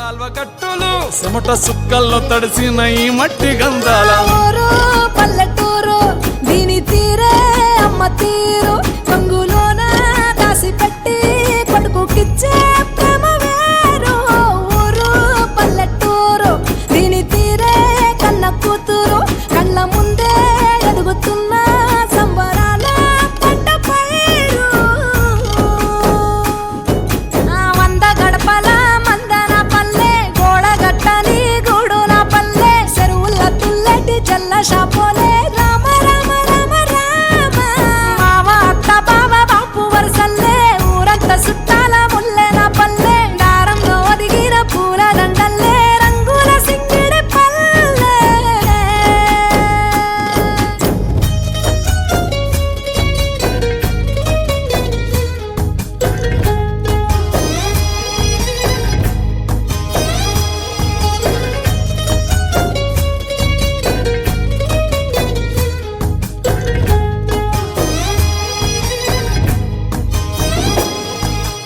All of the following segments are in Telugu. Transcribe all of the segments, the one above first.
కాల్వ కట్టులు చెమట సుక్కల్లో తడిసిన ఈ మట్టి గంధాల పల్లెటూరు దీని తీరే అమ్మ తీరు కంగులోన దాసి పెట్టి కొడుకుకిచ్చే ప్రేమ వేరు ఊరు పల్లెటూరు దీని తీరే కన్న కూతురు కళ్ళ ముందే ఎదుగుతున్న సంబరాల పంట పైరు వంద గడపల మందన పల్లె గోడగట్టని గూడున పల్లె చెరువుల తుల్లటి జల్ల షాపోలే రామ రామ రామ రామ మావ అత్త బావ బాపు వరసల్లే ఊరంత సుట్టాల ముల్లెన పల్లె దారంలో ఒదిగిన పూల దండల్లే రంగుల సింగిడి పల్లె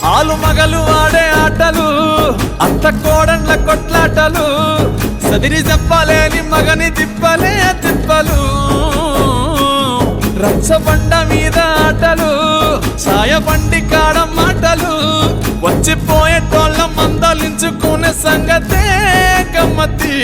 ఆలు మగలు ఆడే ఆటలు అత్త కోడన్ల కొట్లాటలు సదిరి చెప్పలేని మగని తిప్పలే తిప్పలు రచ్చబండ మీద ఆటలు సాయబండి కాడ మాటలు వచ్చిపోయేటోళ్ళ మందలించుకునే సంగతే గమ్మతి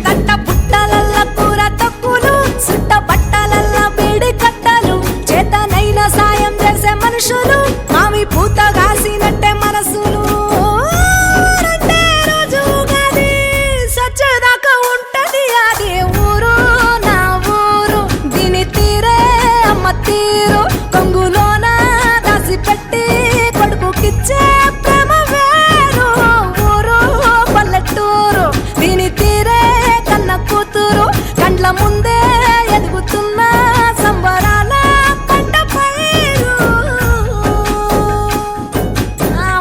తట్ట పుట్టలల్ల కూర తక్కులు సుట్ట బట్టలల్ల బీడి కట్టలు చేతనైన సాయం చేసే మనుషులు మావి పూత కాసినట్టే మనసులు రెండే రోజు గది సచ్చేదాకా ఉంటది అది ఊరు నా ఊరు దీని తీరే అమ్మ తీరు కొంగులోన దాసి పెట్టి కొడుకుకిచ్చే ప్రేమ వేరు ఊరు పల్లెటూరు దీని తీరే కన్న కూతురు కండ్ల ముందే ఎదుగుతున్న సంబరాల పంట పైరు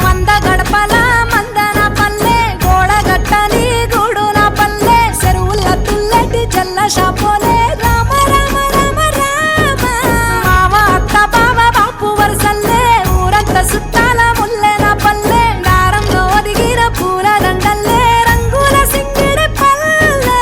వంద గడపల మందన పల్లె గోడగట్టని గూడున పల్లె చెరువుల తుల్లటి జల్ల షాపోలే రామ రామ రామ రామ మావ అత్త బావ బాపు వరసల్లే ఊరంత సుట్టాల ముల్లెన పల్లె దారంలో ఒదిగిన పూల దండల్లే రంగుల సింగిడి పల్లె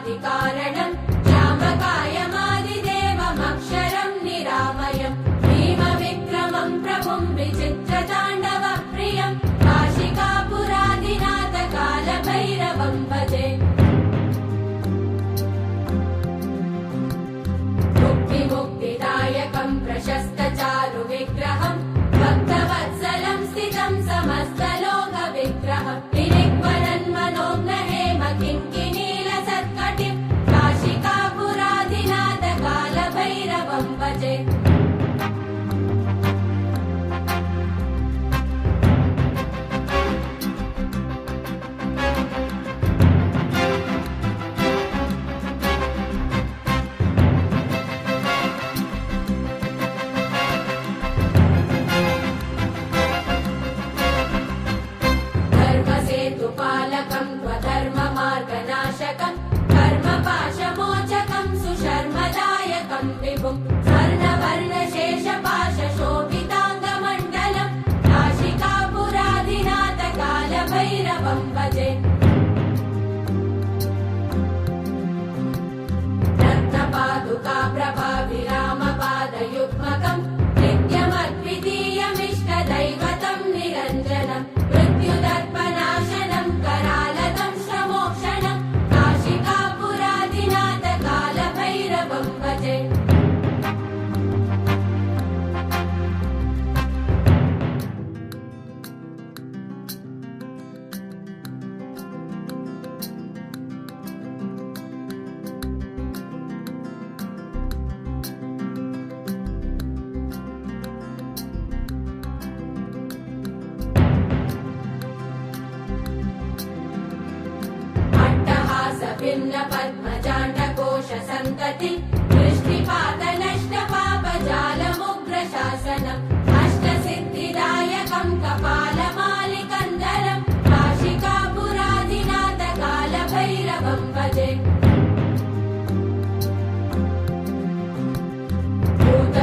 कारणं श्यामकायमादिदेवमक्षरं निरामयं भीमविक्रमं प्रभुं विचित्रताण्डवप्रियं काशिकापुरादिनाथकालभैरवं भजे मुक्तिदायकं प्रशस्तचारुविग्रहं भक्तवत्सलं स्थितं समस्तलोकविग्रहं विनिक्वरन्मनोज्ञहेम किङ्किणीलसत्कटिं काशिकापुरादिनाथकालभैरवं भजे धर्मसेतुपालकं त्वधर्ममार्गनाशकं कर्मपाशमोचकं सुशर्मदायकं विभुं स्वर्णवर्णशेषपाशशोभिताङ्गमण्डलं काशिकापुरादिनाथकालभैरवं भजे रत्नपादुका प्रभाविरामपादयुग्मकं नित्यमद्वितीयमिष्टदैवतं निरञ्जनं मृत्युदर्पनाशनं करालदं श्रमोक्षणं काशिकापुरादिनाथकालभैरवं भजे भिन्न पद्मजाण्डकोश सन्तति दृष्टिपातनष्टपापजालमुग्रशासनम् अष्टसिद्धिदायकं कपालमालिकन्दरं काशिकापुरादिनाथकालभैरवं भजे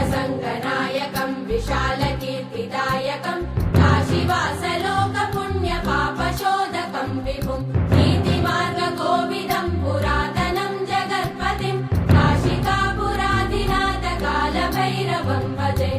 भूतसङ्गनायकं विशालकीर्तिदायकं काशीवासलोकपुण्यपापशोधकं विभुं नीतिमार्गकोविदं पुरातनं जगत्पतिं काशिकापुरादिनाथकालभैरवं भजे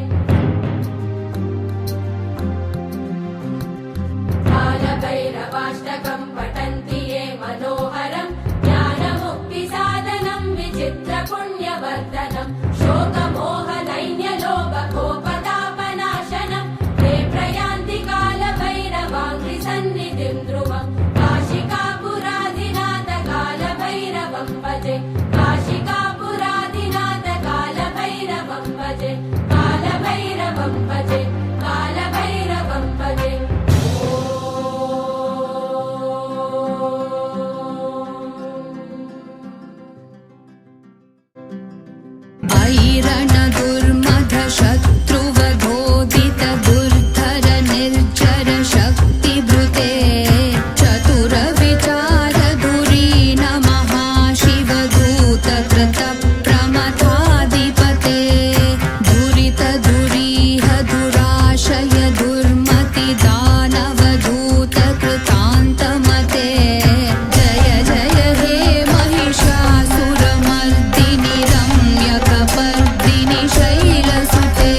कालभैरवाष्टकं पठन्ति ये मनोहरं ज्ञानमुक्तिसाधनं विचित्रपुण्यवर्धनं शोकमोहदैन्यलोभकोपतापनाशनं ते प्रयान्ति कालभैरवाङ्घ्रिसन्निधिं ध्रुवं काशिकापुरादिनाथकालभैरवं भजे काशिकापुरादिनाथकालभैरवं भजे कालभैरवं भजे कालभैरवं भजे ऐरण दुर्मध शत्रुवधोदित दुर्धर निर्जर शक्तिभृते चतुर विचार धुरीन महाशिवदूत कृत प्रमथाधिपते दुरित दुरीह दुराशय दुर्मति दानवदूत कृतान्तमते जय जय हे महिषासुरमर्दिनि रम्यकपर्दिनि शैलसुते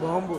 బాంబు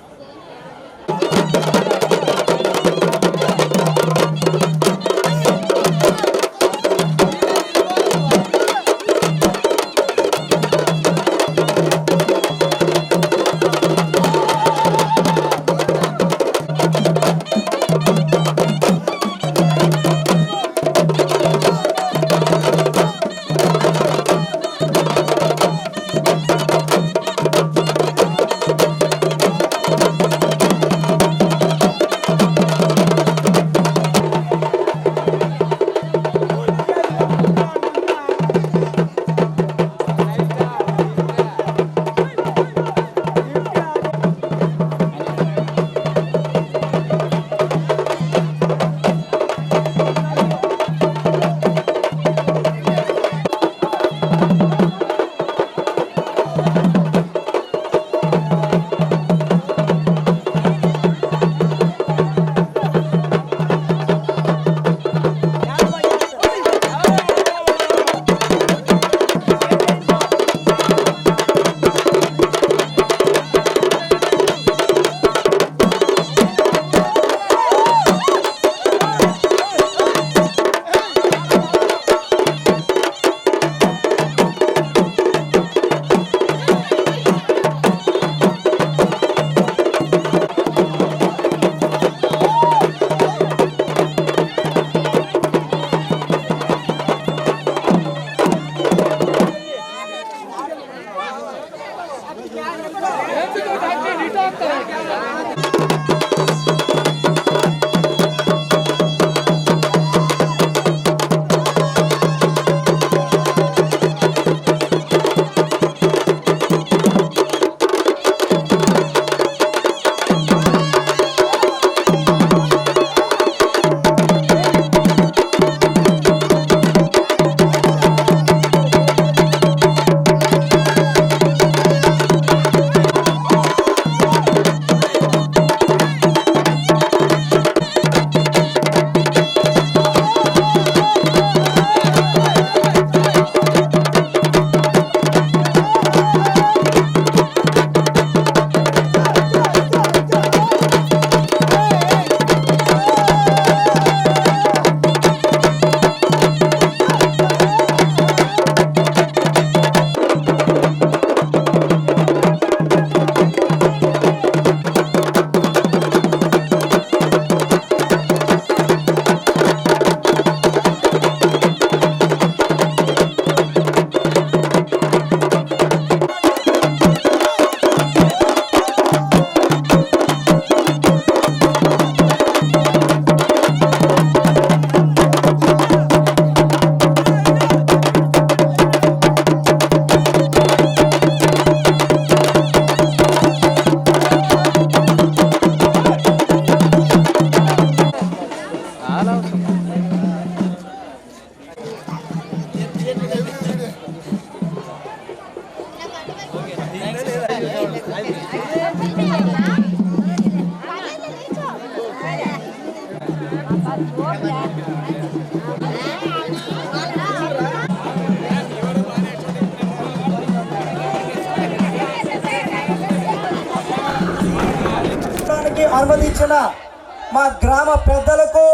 అనుమతించిన మా గ్రామ పెద్దలకు,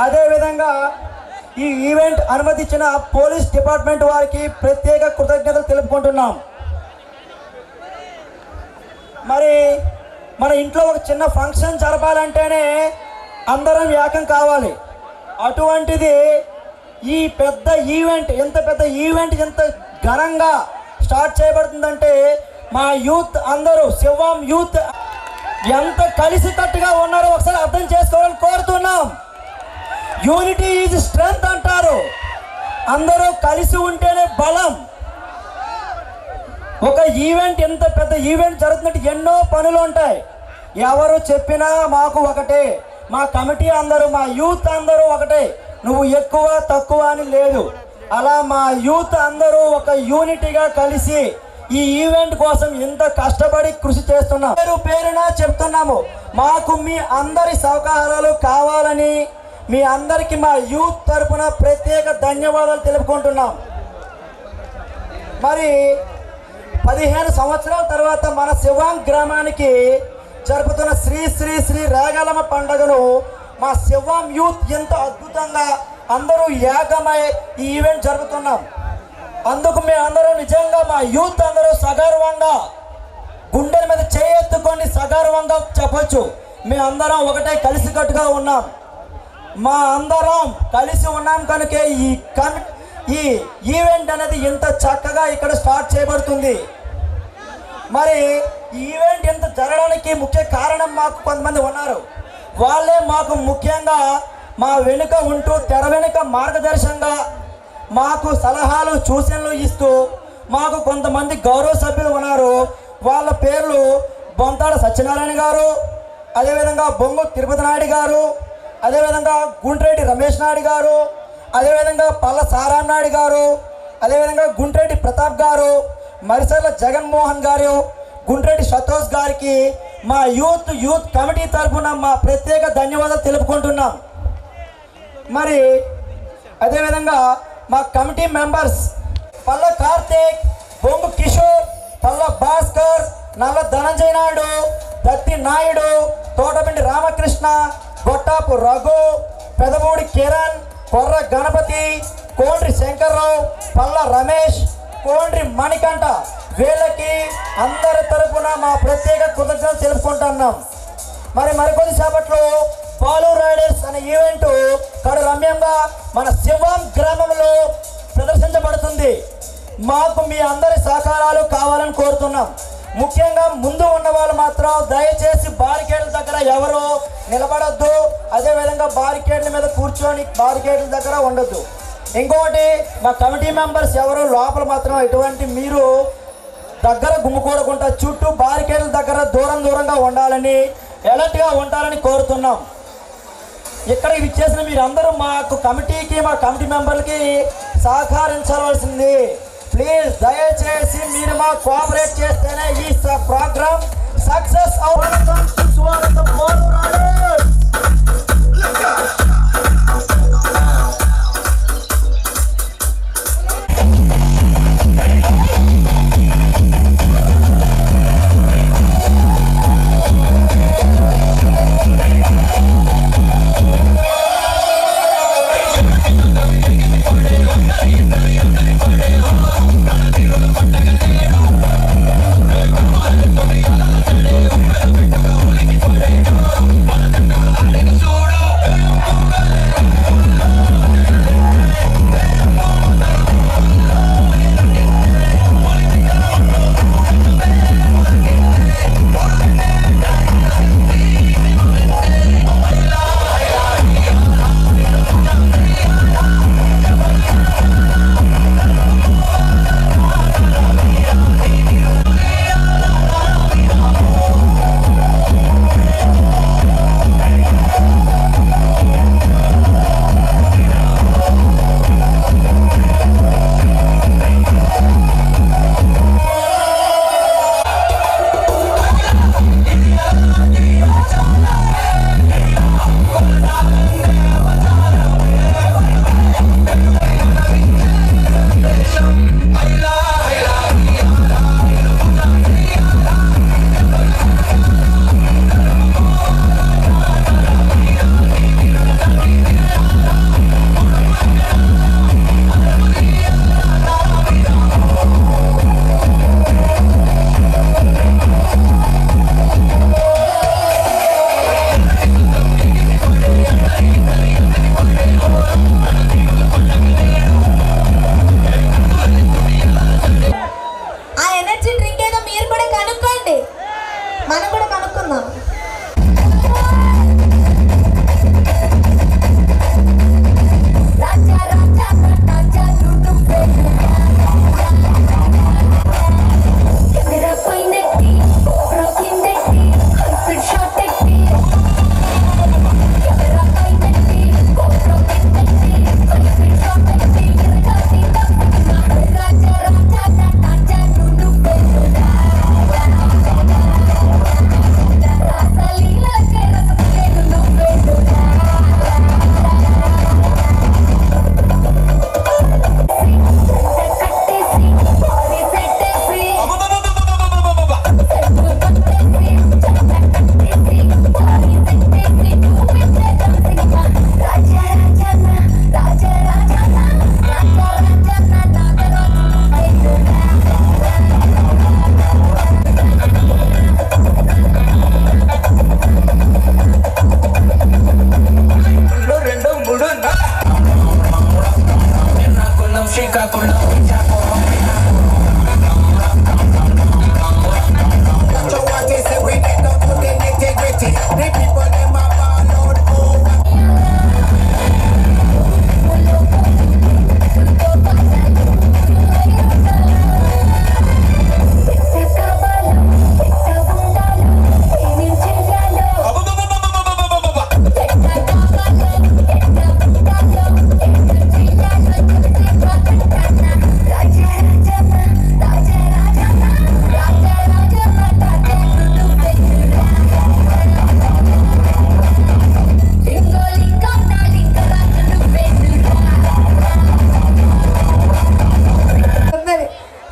అదేవిధంగా ఈ ఈవెంట్ అనుమతించిన పోలీస్ డిపార్ట్మెంట్ వారికి ప్రత్యేక కృతజ్ఞతలు తెలుపుకుంటున్నాం. మరి మన ఇంట్లో ఒక చిన్న ఫంక్షన్ జరపాలంటేనే అందరం ఏకం కావాలి. అటువంటిది ఈ పెద్ద ఈవెంట్, ఎంత పెద్ద ఈవెంట్ ఎంత ఘనంగా స్టార్ట్ చేయబడుతుందంటే మా యూత్ అందరూ, శివం యూత్ ఎంత కలిసికట్టుగా ఉన్నారో ఒకసారి అర్థం చేసుకోవాలని కోరుతున్నాం. యూనిటీ ఈజ్ స్ట్రెంగ్త్ అంటారు. అందరూ కలిసి ఉంటేనే బలం. ఒక ఈవెంట్, ఎంత పెద్ద ఈవెంట్ జరుగుతున్నట్టు ఎన్నో పనులు ఉంటాయి. ఎవరు చెప్పినా మాకు ఒకటే, మా కమిటీ అందరూ, మా యూత్ అందరూ ఒకటే. నువ్వు ఎక్కువ తక్కువ అని లేదు. అలా మా యూత్ అందరూ ఒక యూనిటీగా కలిసి ఈ ఈవెంట్ కోసం ఇంత కష్టపడి కృషి చేస్తున్నాం. పేరున చెప్తున్నాము, మాకు మీ అందరి సహకారాలు కావాలని మీ అందరికీ మా యూత్ తరపున ప్రత్యేక ధన్యవాదాలు తెలుపుకుంటున్నాం. మరి 15 సంవత్సరాల తర్వాత మన శివాం గ్రామానికి జరుపుతున్న శ్రీ శ్రీ శ్రీ రేగలమ్మ పండుగను మా శివాం యూత్ ఎంతో అద్భుతంగా అందరూ ఏకమై ఈ ఈవెంట్ జరుపుతున్నాం. అందుకు మేము అందరూ నిజంగా మా యూత్ అందరూ సగర్వంగా గుండెల మీద చేయెత్తుకొని సగర్వంగా చెప్పొచ్చు, మేము అందరం ఒకటే కలిసికట్టుగా ఉన్నాం. మా అందరం కలిసి ఉన్నాం కనుక ఈ ఈవెంట్ అనేది ఇంత చక్కగా ఇక్కడ స్టార్ట్ చేయబడుతుంది. మరి ఈ ఈవెంట్ ఎంత జరగడానికి ముఖ్య కారణం మాకు కొంతమంది ఉన్నారు. వాళ్ళే మాకు ముఖ్యంగా మా వెనుక ఉంటూ తెర వెనుక మార్గదర్శకంగా మాకు సలహాలు సూచనలు ఇస్తూ మాకు కొంతమంది గౌరవ సభ్యులు ఉన్నారు. వాళ్ళ పేర్లు బొంతాడ సత్యనారాయణ గారు, అదేవిధంగా బొంగు తిరుపతి నాయుడు గారు, అదేవిధంగా గుండ్రెడ్డి రమేష్ నాయుడు గారు, అదేవిధంగా పల్ల సారాం నాయుడు గారు, అదేవిధంగా గుండ్రెడ్డి ప్రతాప్ గారు, మరిసర్ల జగన్మోహన్ గారు, గుండ్రెడ్డి సంతోష్ గారికి మా యూత్ కమిటీ తరఫున మా ప్రత్యేక ధన్యవాదాలు తెలుపుకుంటున్నాం. మరి అదేవిధంగా మా కమిటీ మెంబర్స్ పల్ల కార్తీక్, బొంగు కిషోర్, పల్ల భాస్కర్, నల్ల ధనంజయ నాయుడు, దత్తి నాయుడు, తోటపిండి రామకృష్ణ, గొట్టాపు రఘు, పెదమూడి కిరణ్, కొర్ర గణపతి, కోండ్రి శంకర్రావు, పల్ల రమేష్, కోండ్రి మణికంఠ, వీళ్ళకి అందరి తరపున మా ప్రత్యేక కృతజ్ఞతలు తెలుపుకుంటున్నాం. మరికొద్ది సేపట్లో పాలు రైడర్స్ అనే ఈవెంట్ కడు రమ్యంగా మన శివం గ్రామంలో ప్రదర్శించబడుతుంది. మాకు మీ అందరి సహకారాలు కావాలని కోరుతున్నాం. ముఖ్యంగా ముందు ఉన్న వాళ్ళు మాత్రం దయచేసి బారికేడ్ల దగ్గర ఎవరు నిలబడద్దు, అదేవిధంగా బారికేడ్ల మీద కూర్చొని బారికేడ్ల దగ్గర ఉండొద్దు. ఇంకొకటి, మా కమిటీ మెంబర్స్ ఎవరు లోపల మాత్రం ఎటువంటి మీరు దగ్గర గుమ్ముకూడకుండా చుట్టూ బారికేడ్ల దగ్గర దూరంగా ఉండాలని, ఎలర్ట్గా ఉండాలని కోరుతున్నాం. ఇక్కడ ఇచ్చేసిన మీరందరూ మాకు కమిటీకి, మా కమిటీ మెంబర్లకి సహకరించవలసింది. ప్లీజ్ దయచేసి మీరు మా కోఆపరేట్ చేస్తేనే ఈ ప్రోగ్రామ్ సక్సెస్ అవుతుంది.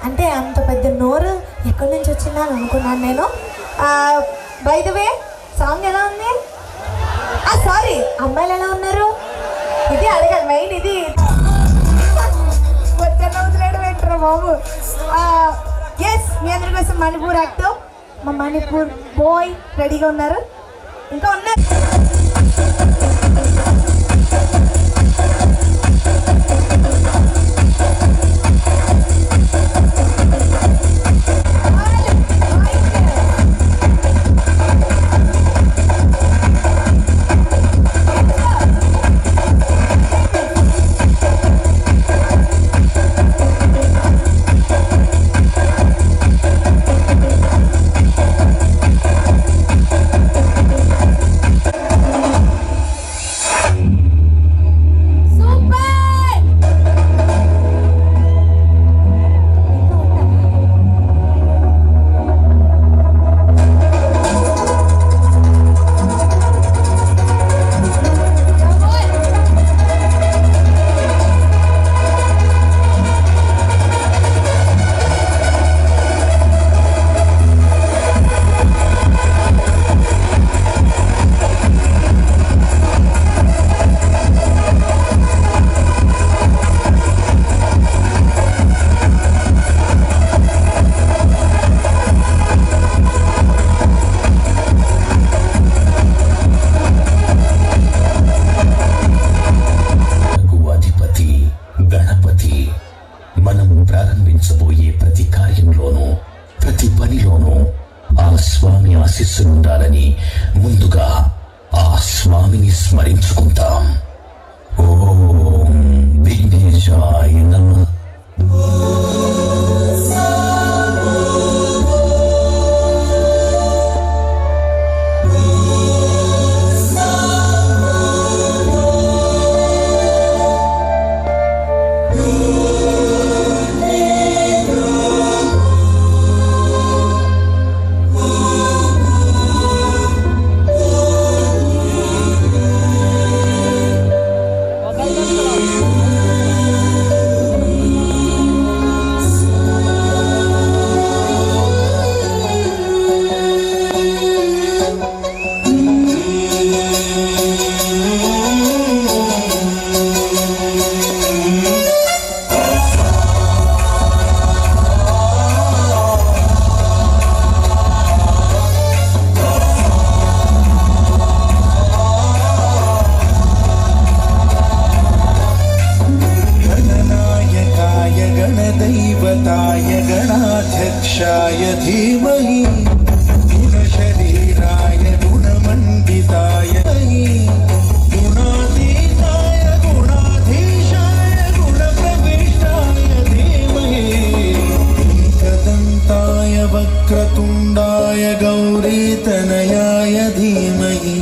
అంటే అంత పెద్ద నోరు ఎక్కడి నుంచి వచ్చిందని అనుకున్నాను నేను. బై ద వే సాంగ్ ఎలా ఉంది? సారీ, అమ్మాయిలు ఎలా ఉన్నారు? ఇది అడగాలి మెయిన్. ఇది కొత్త నవ్వుతున్నాడు పెట్టరా బాబు. ఎస్, మీ అందరి కోసం మణిపూర్ యాక్టర్, మా మణిపూర్ బాయ్ రెడీగా ఉన్నారు. ఇంకా ఉన్నారు. ప్రారంభించబోయే ప్రతి కార్యంలోనూ ప్రతి పనిలోనూ ఆ స్వామి ఆశీస్సులుండాలని ముందుగా ఆ స్వామిని స్మరించుకుంటాం. ఓం విఘ్నేశాయ నమః. गणदैवताय गणाध्यक्षाय धीमहि गुणशरीराय गुणमण्डिताय गुणातीताय गुणाधीशाय गुणप्रविष्टाय धीमहि एकदन्ताय वक्रतुण्डाय गौरीतनयाय धीमहि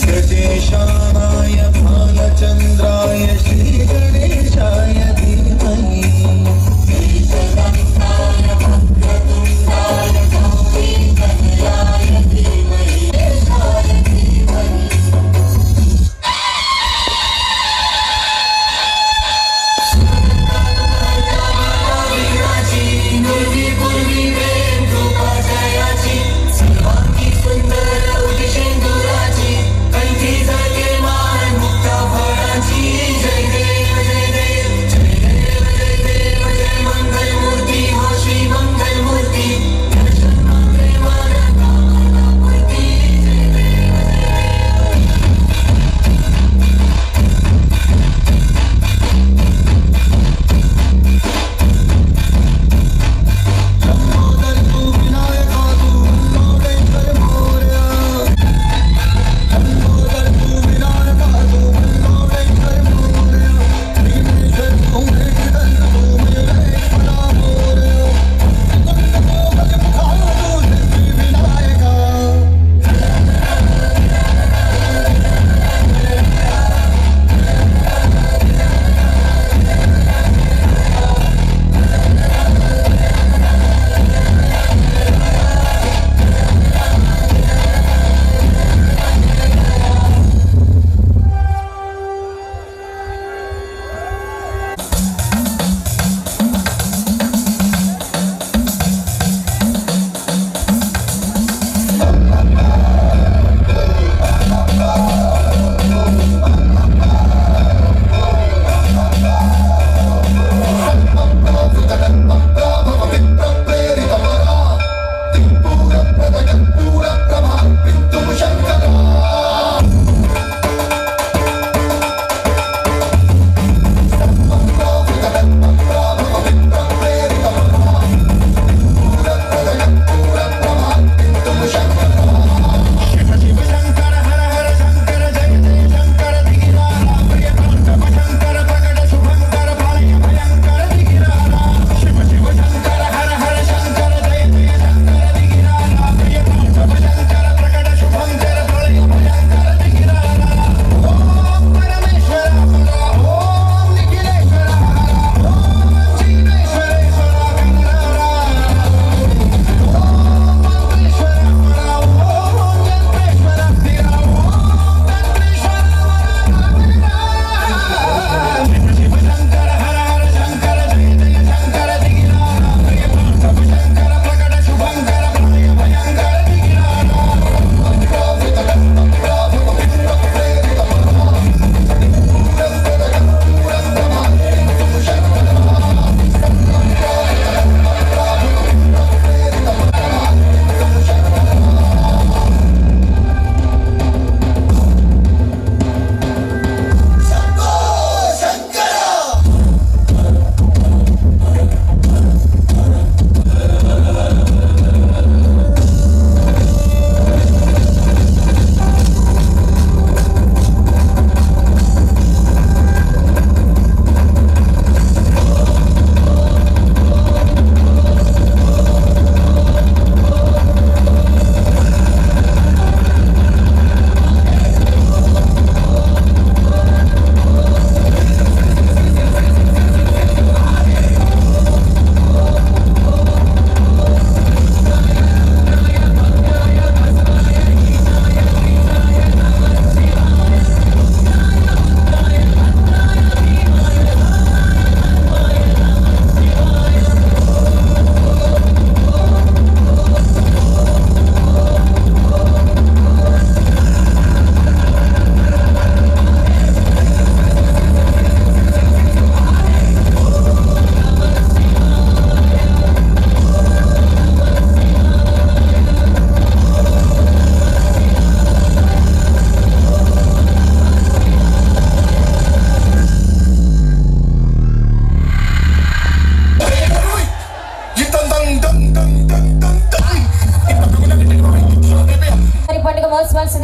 गजेशानाय भालचन्द्राय श्रीगणेशाय धीमहि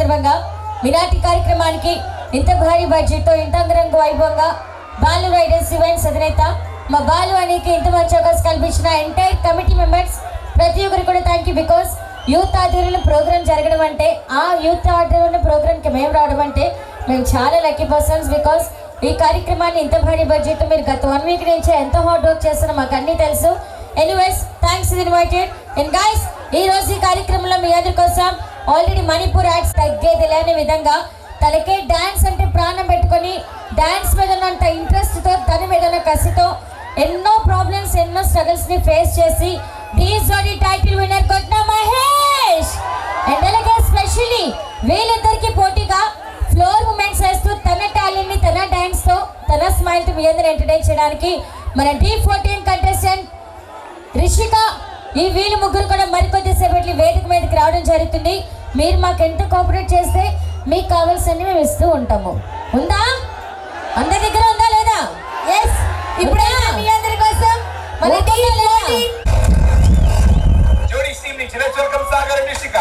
సందర్భంగా మీనాటి కార్యక్రమానికి ఇంత భారీ బడ్జెట్తో ఇంత అంగరంగ వైభవంగా బాలు రైడర్స్ ఈవెంట్స్ అధినేత మా బాలు అనికి ఇంత మంచి అవకాశం కల్పించిన ఎంటైర్ కమిటీ మెంబర్స్ ప్రతి ఒక్కరు కూడా థ్యాంక్ యూ. బికాస్ యూత్ ఆధ్వర్యంలో ప్రోగ్రామ్ జరగడం అంటే ఆ యూత్ ఆధ్వర్యంలో ప్రోగ్రామ్కి మేము రావడం అంటే మేము చాలా లక్కీ పర్సన్స్. బికాస్ ఈ కార్యక్రమాన్ని ఇంత భారీ బడ్జెట్ మీరు గత 1 వీక్ నుంచి ఎంతో హార్డ్ వర్క్ చేస్తున్నా మాకు అన్నీ తెలుసు. Anyways thanks invited and guys ఈ రోజు ఈ కార్యక్రమంలో మీ అందరి కోసం ఆల్రెడీ మణిపూర్ యాడ్స్ తగ్గేది లేని విధంగా తనకే డాన్స్ అంటే ప్రాణం పెట్టుకొని డాన్స్ మీద ఉన్నంత ఇంట్రెస్ట్తో తన మీద ఉన్న కసితో ఎన్నో ప్రాబ్లమ్స్ ఎన్నో స్ట్రగుల్స్ని ఫేస్ చేసి డీజోడీ టైటిల్ విన్నర్ కొట్టిన మహేష్ అండ్ అలాగే స్పెషల్లీ వీళ్ళిద్దరికి పోటీగా ఫ్లోర్ మూమెంట్స్ వేస్తూ తన టాలెంట్ని తన డాన్స్తో తన స్మైల్తో మీ అందరూ ఎంటర్టైన్ చేయడానికి మన D14 కంటెస్టెంట్ రిషిక ఈ వీళ్ళు ముగ్గురు కూడా మరికొద్దిసేపట్లో వేదిక మీదకి రావడం జరుగుతుంది. మీరు మాకు ఎంత కోఆపరేట్ చేస్తే మీకు కావాల్సినవి మేము ఇస్తూ ఉంటాము. ఉందా? అందరి దగ్గర ఉందా లేదా? ఎస్. ఇప్పుడే మీ అందరి కోసం మన జోడీ టీమ్ నుంచి వెల్కమ్ సాగర్ రిషిక.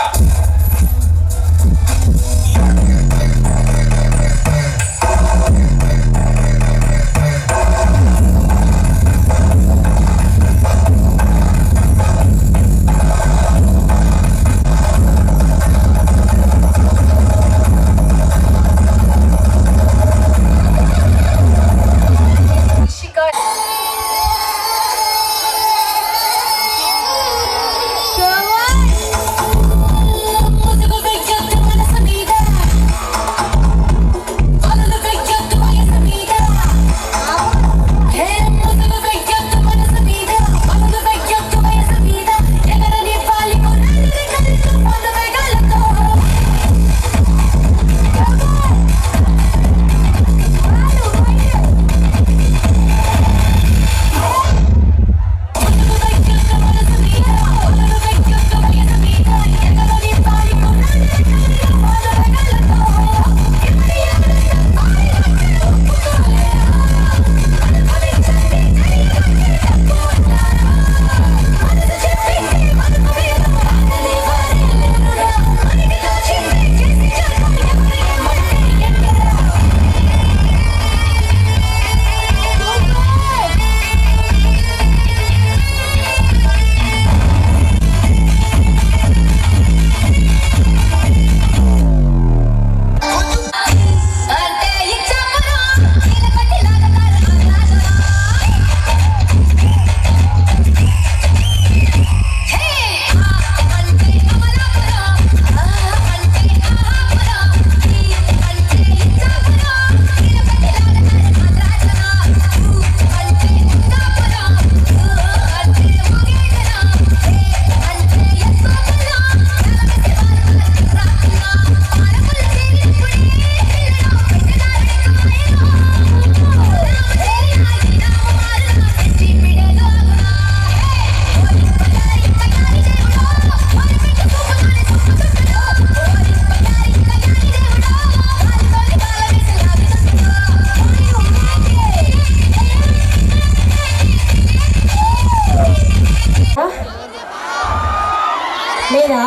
లేదా?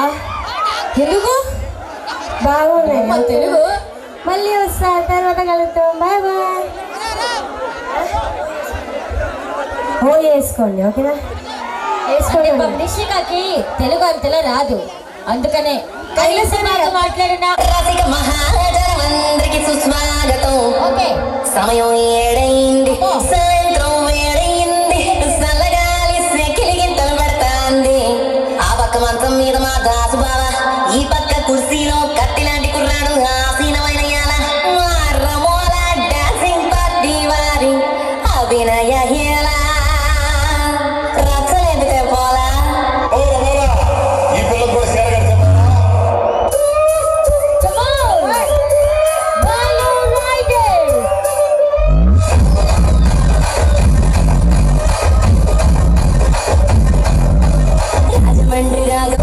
ఎందుకు? బాగున్నాయి తెలుగు. మళ్ళీ వస్తా, తర్వాత కలుగుతాం. Bye bye. ఓ వేసుకోండి, ఓకేనా? వేసుకోండి. రిషికకి తెలుగు అంతలా రాదు, అందుకనే మాట్లాడిన మహాజనమందరికి సుస్వాగతం. ఓకే. సమయం 7 సాయంత్రం 7 చల్లగాలి సెకిలిగింతలు పడతాంది. ఆ పక్క మంచం మీద మా దాసు బావ, ఈ పక్క కుర్సీలో కత్తిలాంటి కుర్రాడు ఆసీనమైన రమోల డాన్సింగ్ పార్టీ వారి అభినయ హేళ రచ్చలేదు తెప్పోలా. ఈ పిల్లలు కూడా రాజమండ్రి రాగ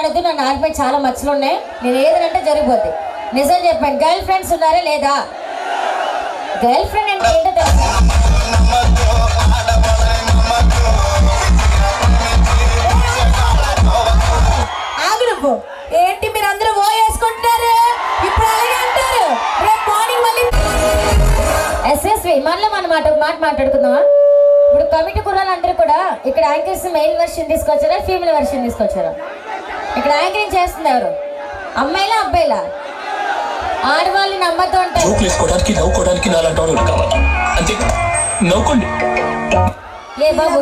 మాట్లాడద్దు, నా నాలుగుపై చాలా మచ్చలు ఉన్నాయి, నేను ఏదంటే జరిగిపోద్ది. నిజం చెప్పండి, గర్ల్ ఫ్రెండ్స్ ఉన్నారా లేదా? గర్ల్ ఫ్రెండ్ అంటే ఏంటో తెలుసా? ఆగు నువ్వు. ఏంటి మీరు అందరూ ఓ వేసుకుంటున్నారు? ఇప్పుడు అలాగే అంటారు, రేపు మార్నింగ్ మళ్ళీ ఎస్ఎస్వి మనలో మన మాట మాట్లాడుకుందామా? ఇప్పుడు కమిటీ కుర్రాళ్ళందరూ కూడా ఇక్కడ యాంకర్స్ మెయిల్ వెర్షన్ తీసుకొచ్చారా, ఫీమేల్ వెర్షన్ తీసుకొచ్చారా? ఇక్కడ యాంకరింగ్ చేస్తుంది ఎవరు? అమ్మాయిలా అబ్బాయిలా? ఆడవాళ్ళు నమ్మతో ఉంటారు. నవ్వుకోవడానికి నాలంటి వాడు కావాలి అంతే, నవ్వుకోండి. ఏ బాబు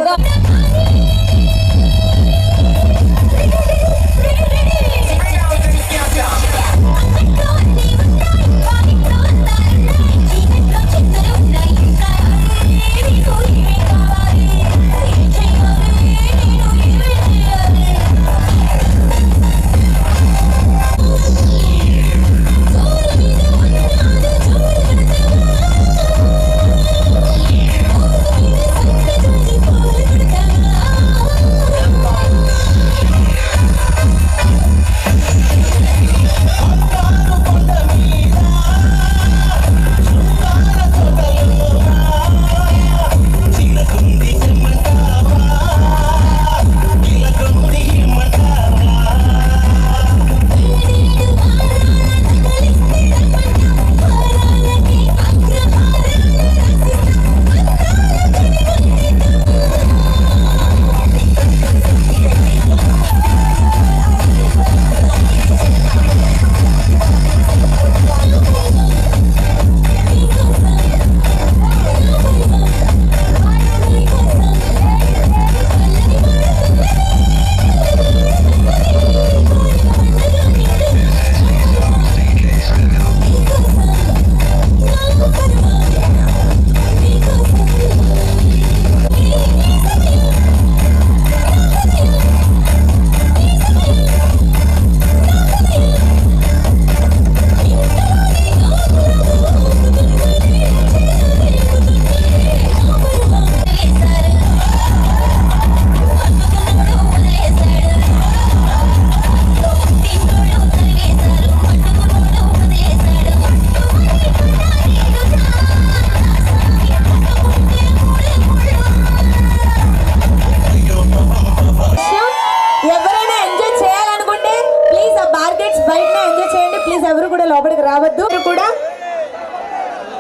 లోపలికి రావద్దు కూడా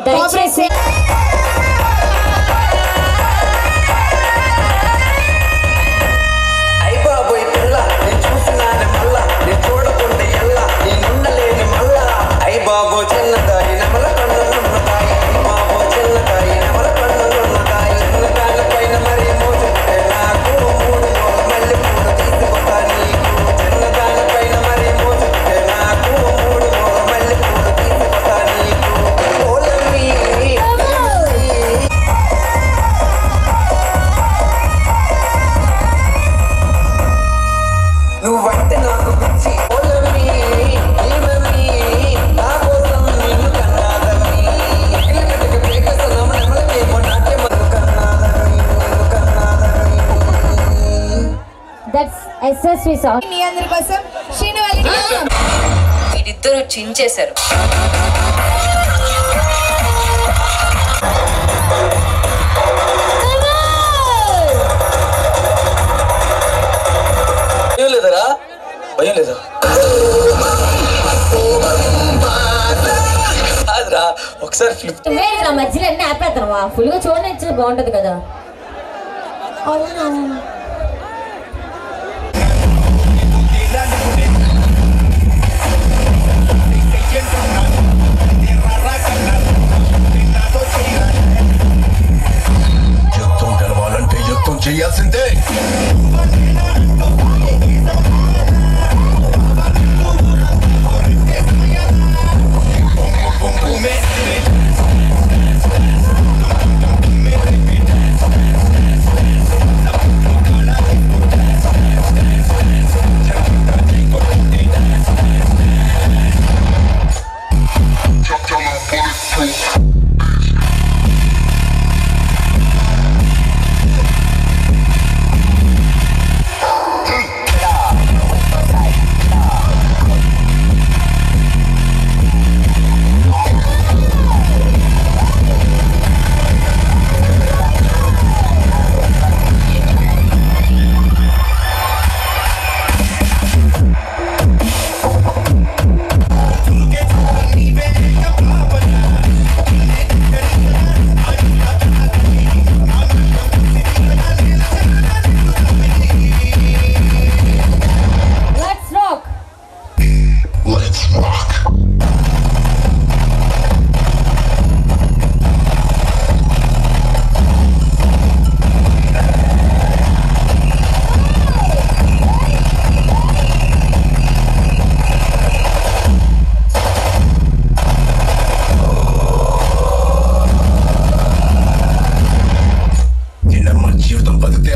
దయచేసి. ఎస్ఎస్వి సాంగ్ మీ అందరి కోసం వీరిద్దరూ చించేశారు. భయం లేదరా? భయం లేదా? కాదురా, ఒకసారి ఫ్లిప్ నా మధ్యలో అన్ని ఆపేద్దామా? ఫుల్గా చూడనిచ్చి బాగుంటది కదా. అవునా? యుద్ధం గెలవాలంటే యుద్ధం చేయాల్సిందే.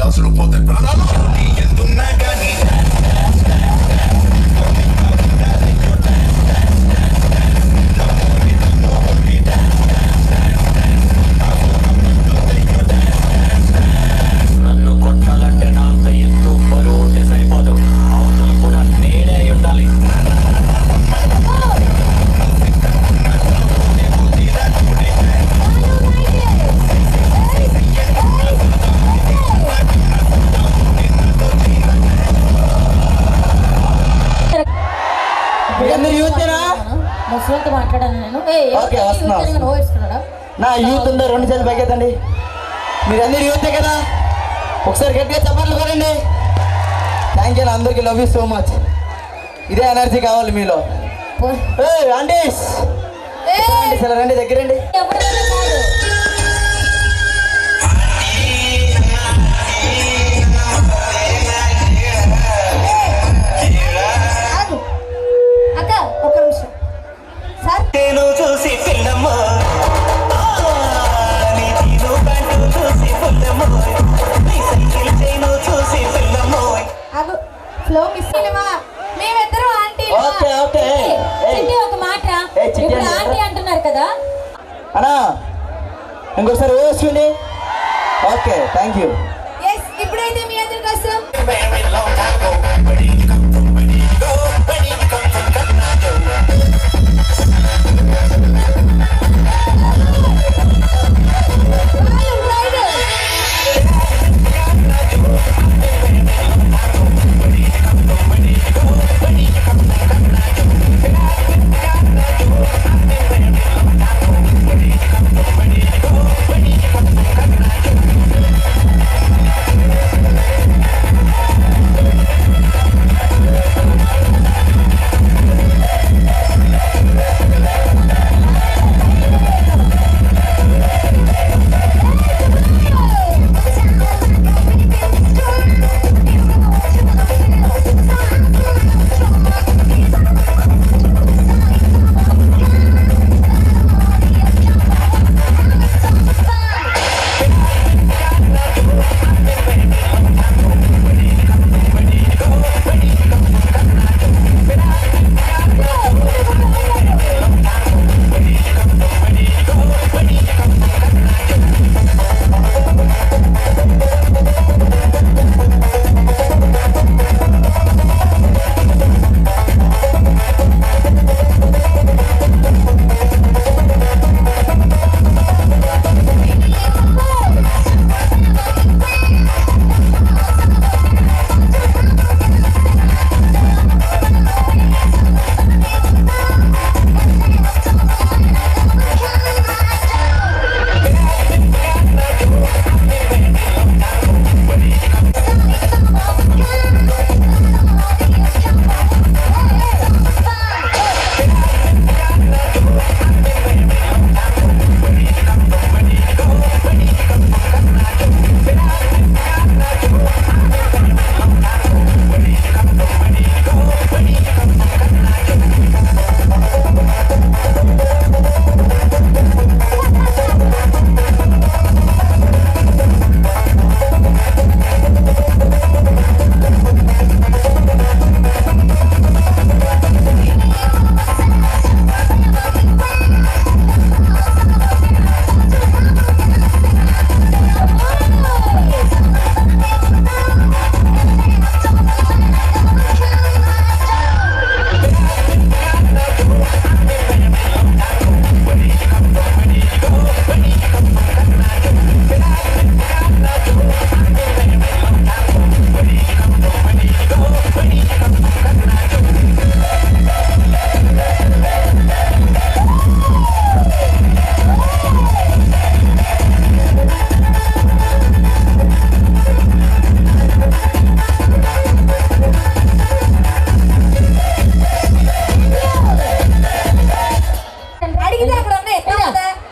డాన్సులు పోతే ప్రాణాలు ఎత్తున్నా కానీ నన్ను కొట్టాలంటే నా అంత ఎత్తు బరువు ఉంటే సరిపోదు, అవతల కూడా నేనే ఉండాలి. మీరందరూ యూతేనా? ముసలితో మాట్లాడాను నేను. ఓకే, వస్తున్నా. వేసుకున్నాడా? నా యూత్ ఉందో 2 చేతులు పైకెత్తండి. మీరందరూ యూతే కదా, ఒకసారి గట్టిగా చప్పట్లు కొనండి. థ్యాంక్ యూ, అందరికీ లవ్ యూ సో మచ్. ఇదే ఎనర్జీ కావాలి మీలో. ఆంటీ సరే రండి, దగ్గరండి. ఎవరైనా కాదు. ఆగు. అక్క ఒక నిమిషం సార్. నేను చూసి పిల్లమ్మ నీ తీరు కంటూ చూసి పుల్లమ్మ నీ సైకిల్ చేయను చూసి పిల్లమ్మ. ఆగు, ఫ్లో మిస్ అయ్యమా. మేమిద్దరం ఆంటీ. Okay okay. చిట్టి ఒక మాట, చిట్టి ఇప్పుడు అంటే ఆంటీ అంటున్నారు కదా. అన్నా ఇంకోసారి వేసుకోండి. Okay, thank you. ఎస్, ఇప్పుడైతే మీ అందరి కోసం Very long time ago, where did you come from? Where did you go? Where did you come from? Kathmandu.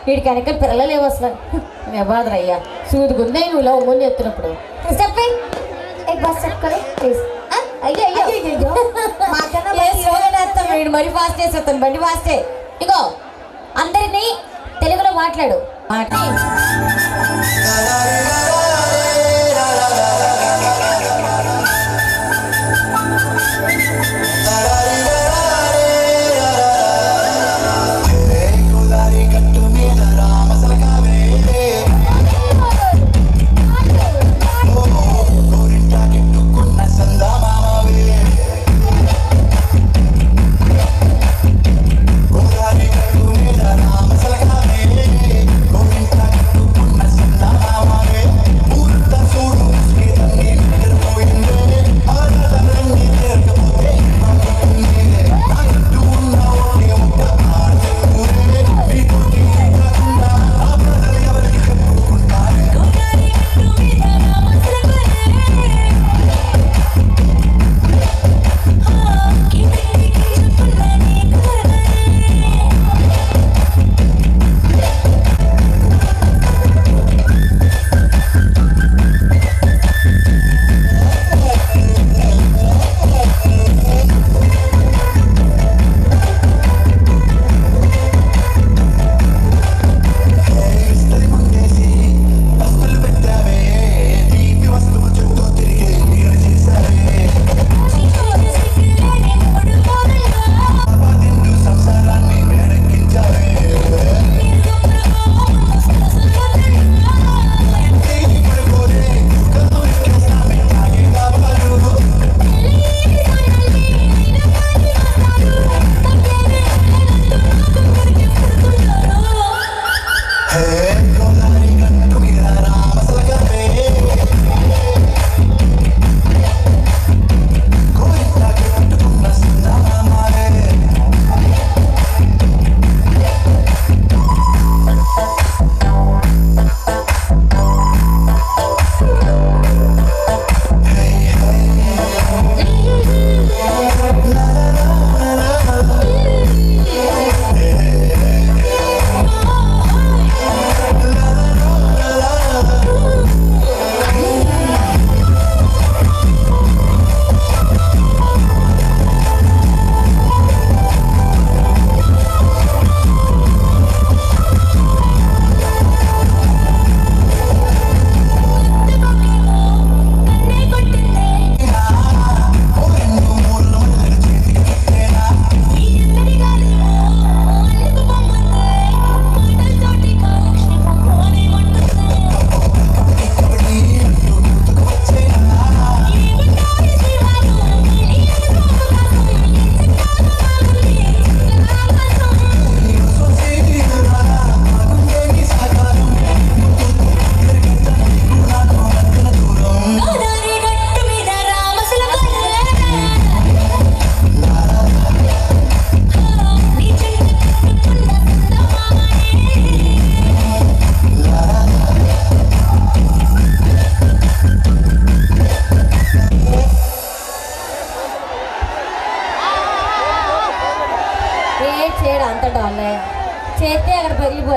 వీడికి వెనక పిల్లలు ఏమో అసలు బాధరయ్యా సూదుకుందే నువ్వు ఇలా ముందు చెప్తున్నప్పుడు చెప్పండి एक बात सब करो प्लीज అయ్యో అయ్యో వీడు మరి ఫాస్ట్ చేసేస్తాను బండి ఫాస్టే ఇగో అందరినీ తెలుగులో మాట్లాడు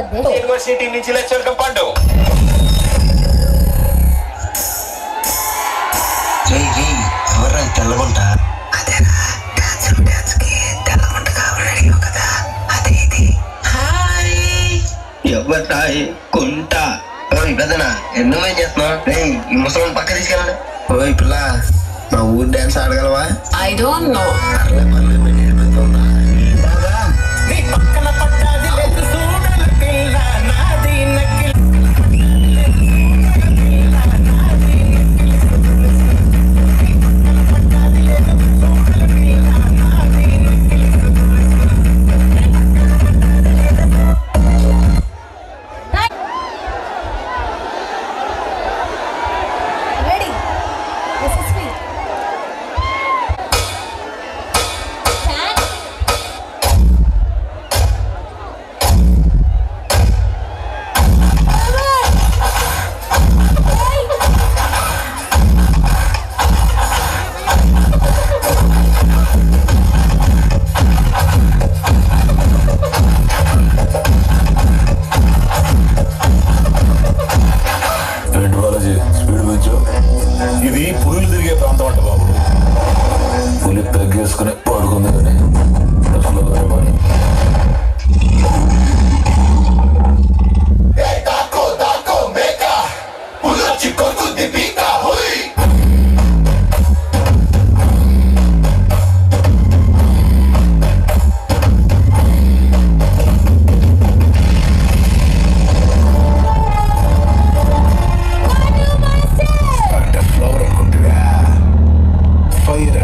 అయిపోద్ది. యూనివర్సిటీ నుంచి లెక్చర్ పండు తెల్లగుంట అదేనా డాన్స్ కి తెల్లగుంట కావాలని కదా అదే ఇది హాయ్ ఎవరాయి కుంట ఓయ్ పెద్దనా నువ్వేం చేస్తున్నావు ఈ ముసలి పక్క తీసుకెళ్ళండి ఓయ్ పిల్ల నా ఊరు డాన్స్ ఆడగలవా ఐ డోంట్ నో నీ పక్కన పట్టాది లేదు చూడల పిల్ల నాది నక్కిల రెడీ యశస్వి ఏంటి బాలాజీ స్పీడ్ పెంచు. ఇది పులులు తిరిగే ప్రాంతం అంట బాబు. పులి తగ్గేసుకుని పడుకుంది కానీ అసలు పని. దాకో దాకో మేక పులచి కొరుకుంది పీక హుయ్ అంటే ఫ్లవర్ అనుకుంటుగా ఫైర్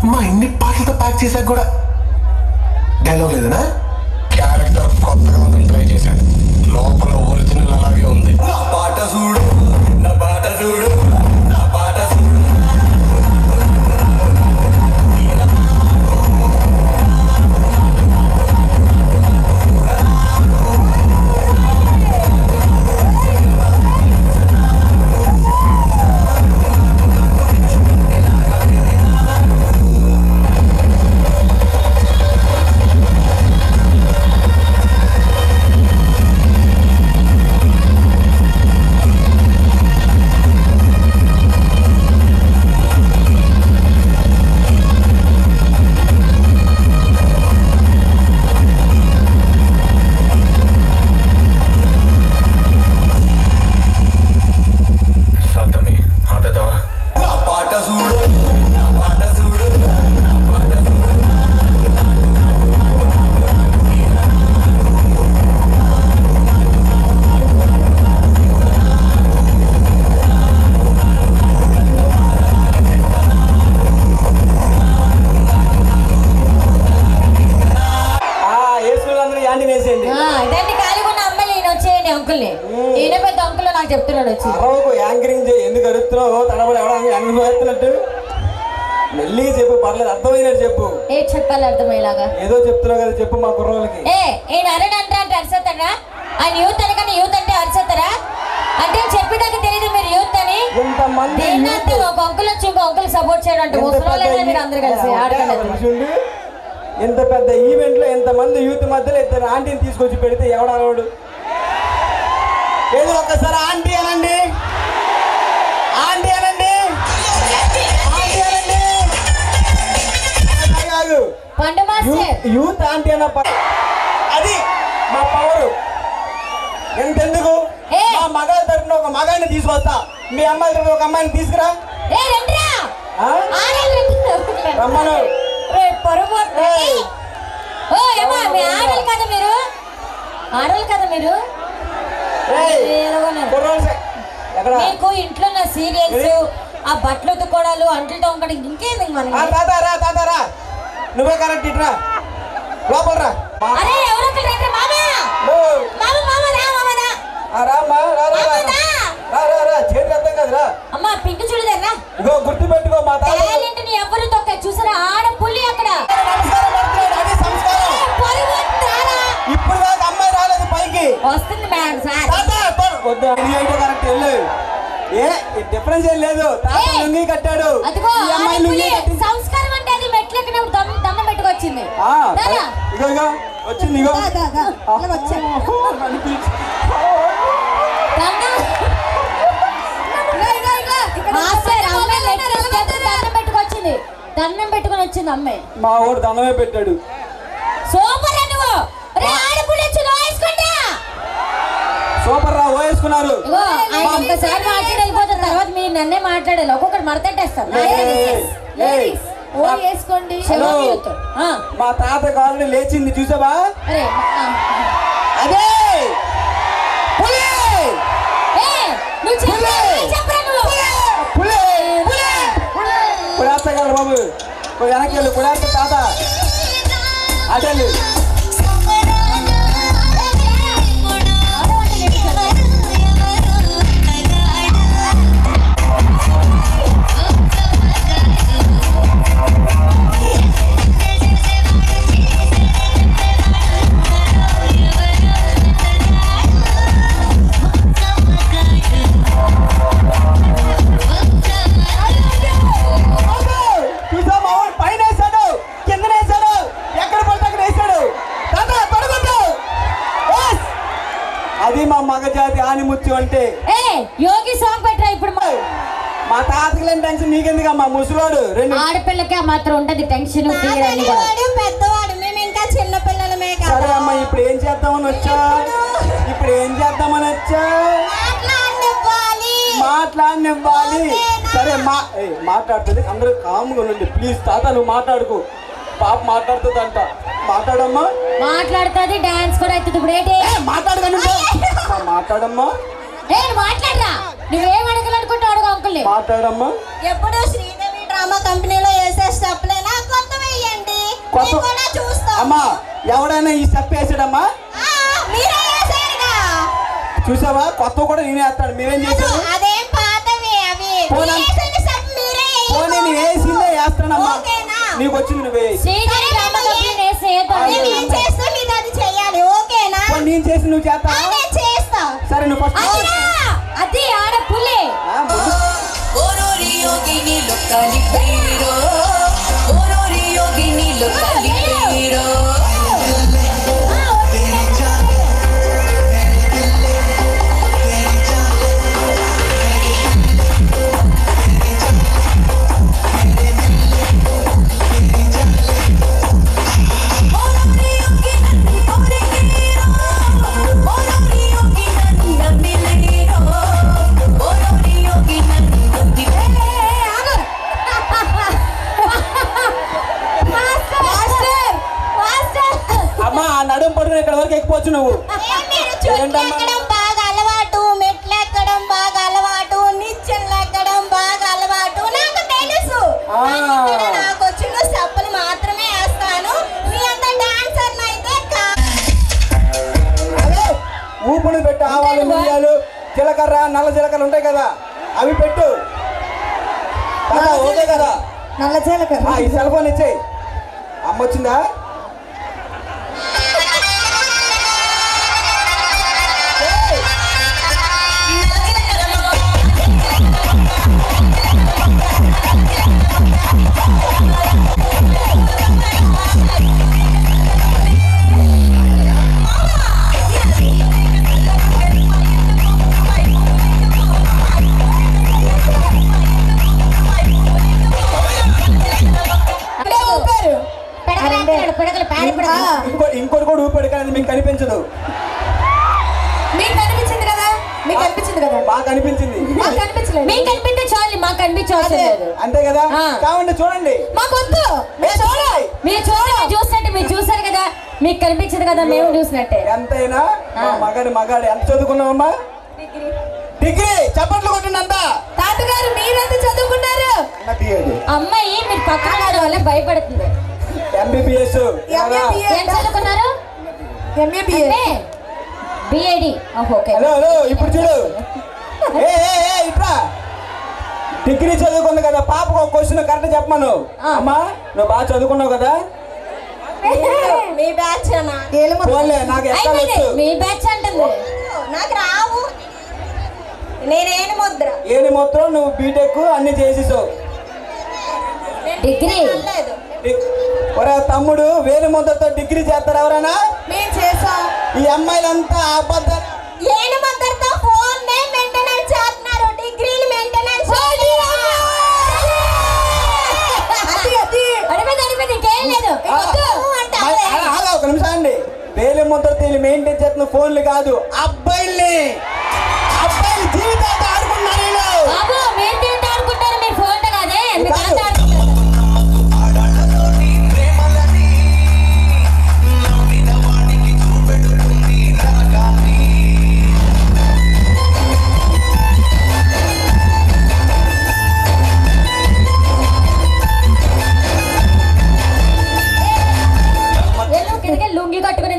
మా ఇన్ని పాటలతో ప్యాక్ చేశాక కూడా డైలాగ్ లేదనా? క్యారెక్టర్ కొత్తగా ఉందని ట్రై చేశాడు. లోపల ఒరిజినల్ అలాగే ఉంది. నా పాట చూడు, నా పాట చూడు, నా పాట చూడు. ఇదండి ఖాళీగా ఉన్న అమ్మాయిలు ఈయన వచ్చేయండి అంకుల్ని. ఈయన పెద్ద అంకుల్ నాకు చెప్తున్నాడు వచ్చి. అరవకు యాంకరింగ్ చేయి. ఎందుకు అడుగుతున్నావు? తడబడి ఎవడానికి అనుభవిస్తున్నట్టు మెల్లిగా చెప్పు, పర్లేదు, అర్థమైనట్టు చెప్పు. ఏ చెప్పాలి అర్థమయ్యేలాగా? ఏదో చెప్తున్నావు కదా, చెప్పు మా కుర్రోళ్ళకి. ఈయన అరడు అంటే అరిసేస్తారా? ఆయన యూత్ అనగానే యూత్ అంటే అరిసేస్తారా? అంటే చెప్పేదాకా తెలియదు మీరు యూత్ అని. ఎంతమంది ఏంటంటే ఒక అంకుల్ వచ్చి ఇంకో అంకుల్ సపోర్ట్ చేయడం అంటే ముసలి మీరు అందరు కలిసి ఆడకండి. ఎంత పెద్ద ఈవెంట్ లో ఎంతమంది యూత్ మధ్యలో ఇద్దరు ఆంటీని తీసుకొచ్చి పెడితే ఎవడాడు? ఏదో ఒక్కసారి ఆంటీ అనండి, ఆంటీ అనండి, ఆంటీ అనండి. పండు మాస్టర్ యూత్ ఆంటీ అన్న అది మా పవరు. ఎంతెందుకు మా మగాళ్ళ తరఫున ఒక మగాన్ని తీసుకొస్తా, మీ అమ్మాయి తరఫున ఒక అమ్మాయిని తీసుకురా. రమ్మను. ఆడలు కదా మీరు. మీకు ఇంట్లో ఉన్న సీరియల్స్, ఆ బట్టలు ఉతుక్కోవడాలు, అంట్లు తోమడం ఇంకేంది మనం. తాతారా నువ్వే కరెక్ట్, ఇట్రా లోపల రా. చేతి అర్థం కదరా అమ్మా. పింక్ చూడదన్నా, ఇగో గుర్తు పెట్టుకో. మా టాలెంట్ ని ఎవరు తొక్క చూసారా? ఆడ పుల్లి అక్కడ. ఇప్పుడు దాకా అమ్మాయి రాలేదు పైకి, వస్తుంది మేడం సార్. కరెక్ట్ వెళ్ళు. ఏ డిఫరెన్స్ ఏం లేదు. తాత లుంగి కట్టాడు, అమ్మాయి లుంగి సంస్కారం అంటే అది మెట్లు ఎక్కినప్పుడు దమ్మ పెట్టుకొచ్చింది. ఇగో ఇగో వచ్చింది. ఇగో పెట్టుకొచ్చింది, దండం పెట్టుకుని వచ్చింది అమ్మాయి. మా ఊరు దండమే పెట్టాడు. సూపర్ సూపర్ రా, ఓవేసుకున్నారు. ఒక్కసారి మాట్లాడి వెళ్ళిపోతారు, తర్వాత మీరు నన్నే మాట్లాడాలి. ఒక్కొక్కటి మడతట్టేస్తారు. వేసుకోండి. మా తాత కాలనీ లేచింది చూసావా? అదే పురాస్తగలరు బాబు, వెనక్కి వెళ్ళు. పురాస్త తాత అదే అది మా మగజాతి ఆనిముత్యం అంటే. యోగి సాంగ్ పెట్టరా ఇప్పుడు. మా తాతకి లేని టెన్షన్ నీకెందుకు? మా ముసలోడు రెండు ఆడపిల్లకే మాత్రం ఉంటది టెన్షన్. పెద్దవాడు, మేము ఇంకా చిన్న పిల్లలమే. సరే అమ్మా, ఇప్పుడు ఏం చేద్దామని వచ్చా? ఇప్పుడు ఏం చేద్దామని వచ్చా? మాట్లాడనివ్వాలి. సరే మాట్లాడుతుంది, అందరూ కామ్గా ఉండండి ప్లీజ్. తాత నువ్వు మాట్లాడుకో, పాప మాట్లాడుతుందంట. మాట్లాడమ్మా. మాట్లాడుతుంది, డాన్స్ కూడా అవుతుంది. ఇప్పుడు ఏంటి మాట్లాడమ్మా. మాట్లాడరా, నువ్వేం అడగాలనుకుంటా అడుగు అంకుల్ని. మాట్లాడమ్మా. ఎప్పుడు శ్రీదేవి డ్రామా కంపెనీలో వేసే స్టెప్లేనా అమ్మా ఎవడైనా ఈ స్టెప్ వేసాడమ్మా? చూసావా, కొత్త కూడా నేనే వేస్తాడు. మీరేం చేశారు? అదేం పాతవి అవి. పోనీ నేను వేసిందే వేస్తానమ్మా. నీకు వచ్చింది నువ్వే. నేను చేసి నువ్వు చేస్తా. సరే నువ్వు ఫస్ట్ అది ఆడ పులే. అమ్మా నడుము పడుకుని ఇక్కడ వరకు ఎక్కిపోవచ్చు నువ్వు. బాగా అలవాటు, మెట్లు ఎక్కడం బాగా అలవాటు, నిచ్చెనలు ఎక్కడం బాగా అలవాటు. నాకు తెలుసు. నాకు వచ్చిన స్టెప్పులు మాత్రమే వేస్తాను. మీ అంత డాన్సర్ అయితే ఊపుని పెట్టు. ఆవాలు, మిరియాలు, జీలకర్ర, నల్ల జీలకర్ర ఉంటాయి కదా, అవి పెట్టు. ఓకే కదా? నల్ల జీలకర్ర. ఈ సెల్ ఫోన్ ఇచ్చేయి. అమ్మ వచ్చిందా? ఇంకోటి కూడా ఊపాడు కానీ మీకు కనిపించదు. మీకు కనిపించింది కదా? మీకు కనిపించింది కదా? బాగా కనిపించింది. మాకు కనిపించలేదు. మీకు కనిపిస్తే చాలు, మాకు కనిపించలేదు. అంతే కదా? కావండి చూడండి. మాకు వద్దు. మీరు చూసినట్టు మీరు చూసారు కదా, మీకు కనిపించదు కదా, మేము చూసినట్టే. ఎంతైనా మగాడు ఎంత చదువుకున్నావమ్మా? డిగ్రీ. చప్పట్లు కొట్టింది అంతా. తాతగారు మీరెంత చదువుకున్నారు? అమ్మాయి మీరు పక్కన రావడం వల్ల భయపడుతుంది. ఎంబీబీఎస్. ఏం చదువుకున్నారు? బిఏడి. హలో ఇప్పుడు చూడు. ఇట్లా డిగ్రీ చదువుకుంది కదా పాపకు ఒక క్వశ్చన్ కరెక్ట్ చెప్పమను. అమ్మా నువ్వు బాగా చదువుకున్నావు కదా? మీ బ్యాచ్ నాకు ఎక్కడ మీ బ్యాచ్ అంటుంది. నాకు రావు. నేనేను ముద్ర. ఏని మొత్తం నువ్వు బీటెక్ అన్ని చేసేసావు. డిగ్రీ. ఒరే తమ్ముడు, వేలి ముద్రతో డిగ్రీ చేస్తారు ఎవరైనా? మేము చేసాం. ఈ అమ్మాయిలంతా అబద్ధం. ఏను ముద్రతో ఫోన్ మెయింటెనెన్స్ చేస్తున్నారు. డిగ్రీని మెయింటెనెన్స్ ఒక నిమిషం అండి. వేలి ముద్రతో మెయింటైన్ చేస్తున్న ఫోన్లు కాదు, అబ్బాయిల్ని జీవితాలతో ఆడుకుంటున్నారు. మీరు ఫోన్ కాదే లుంగి కట్టుకుని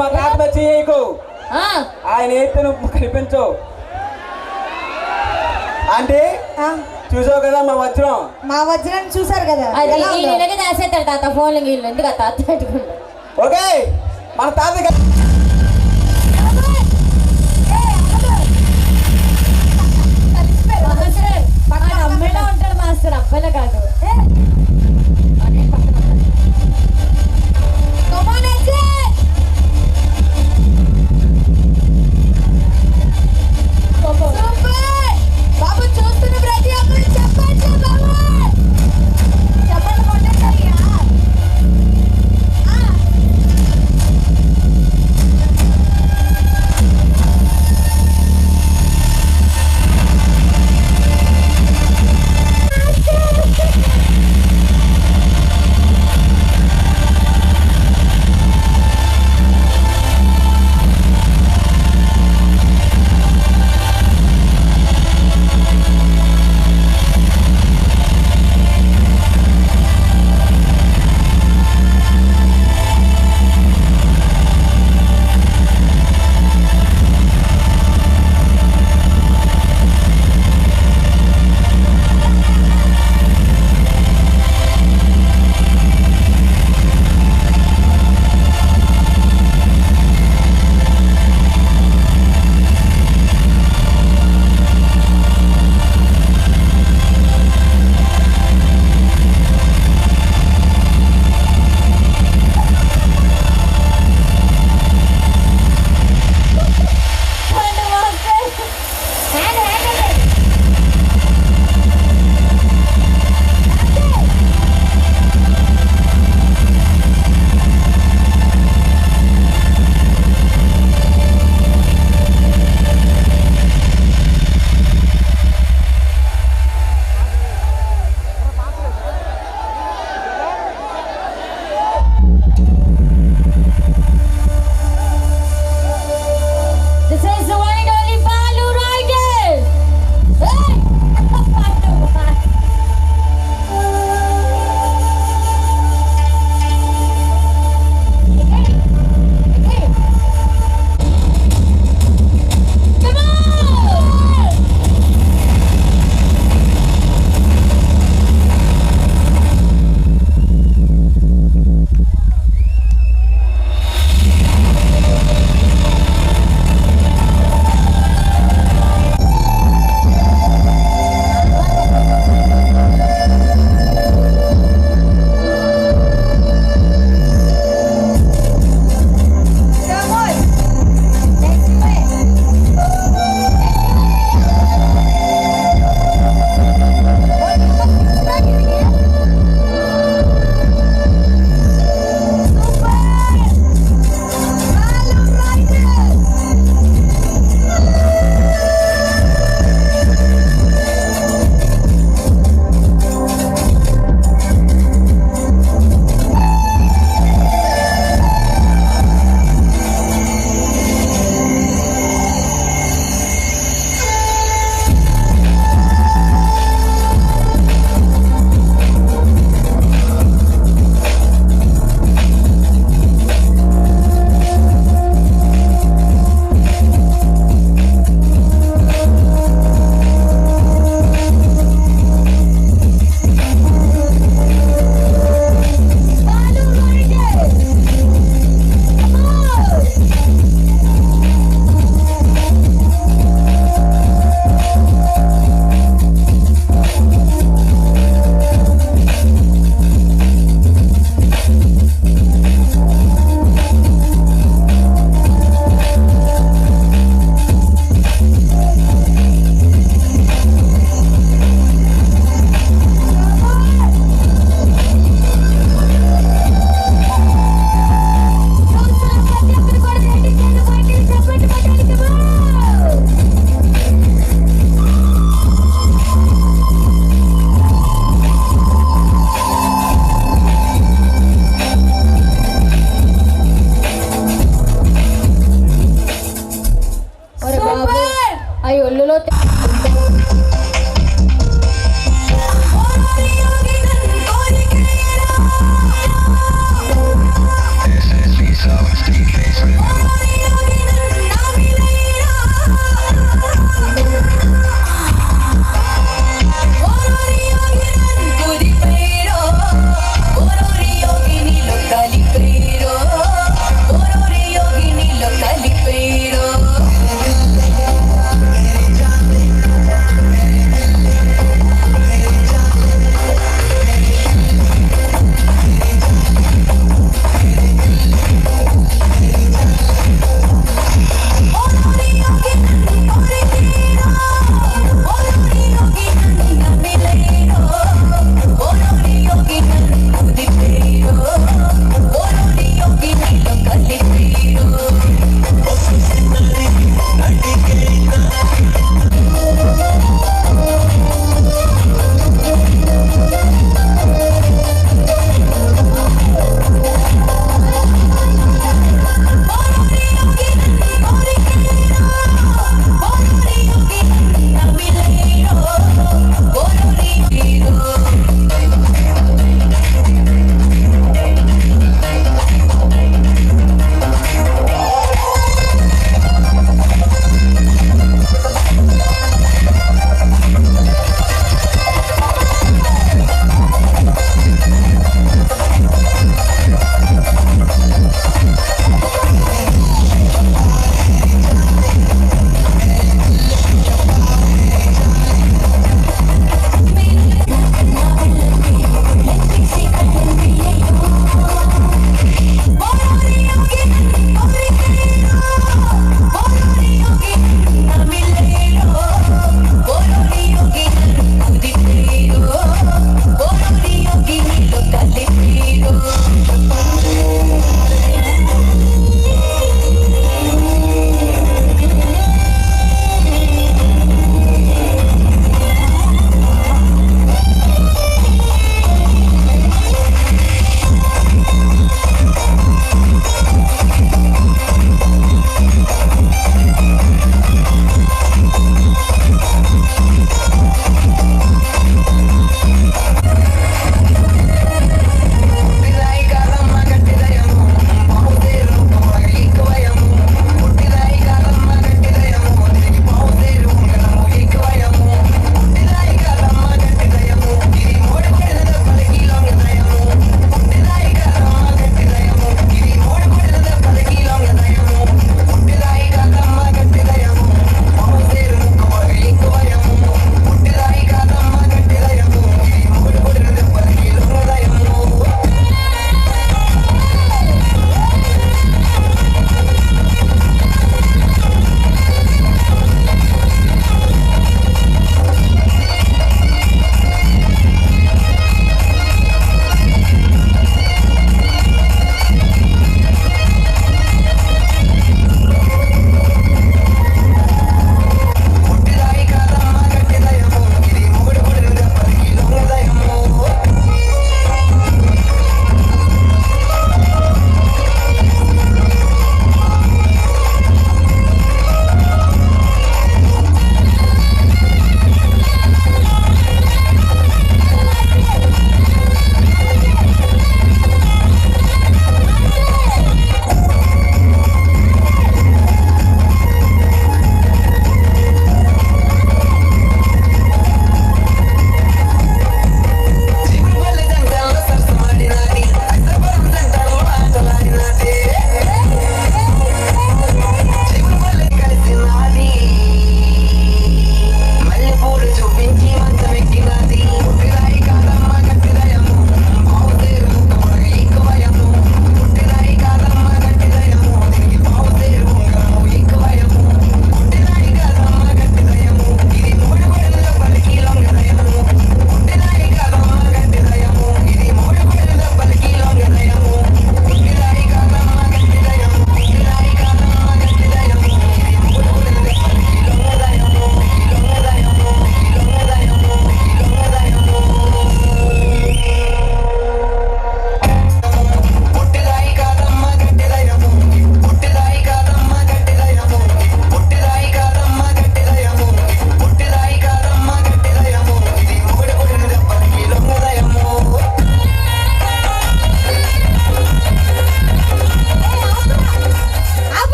మా తాత వచ్చి ఆయన అయితే నువ్వు కనిపించవు. అంటే చూసావు కదా మా వజ్రం చూసారు కదా? దాసేస్తాడు తాత ఫోన్ ఎందుకు తాత పెట్టుకుంటా. ఓకే మన తాత అమ్మాయిలో ఉంటాడు మాస్టర్, అబ్బాయిలో కాదు. బాబు చూస్తున్న ప్రతి ఒక్కరు చెప్పండి బాబు. చెప్పండి కొట్టండి.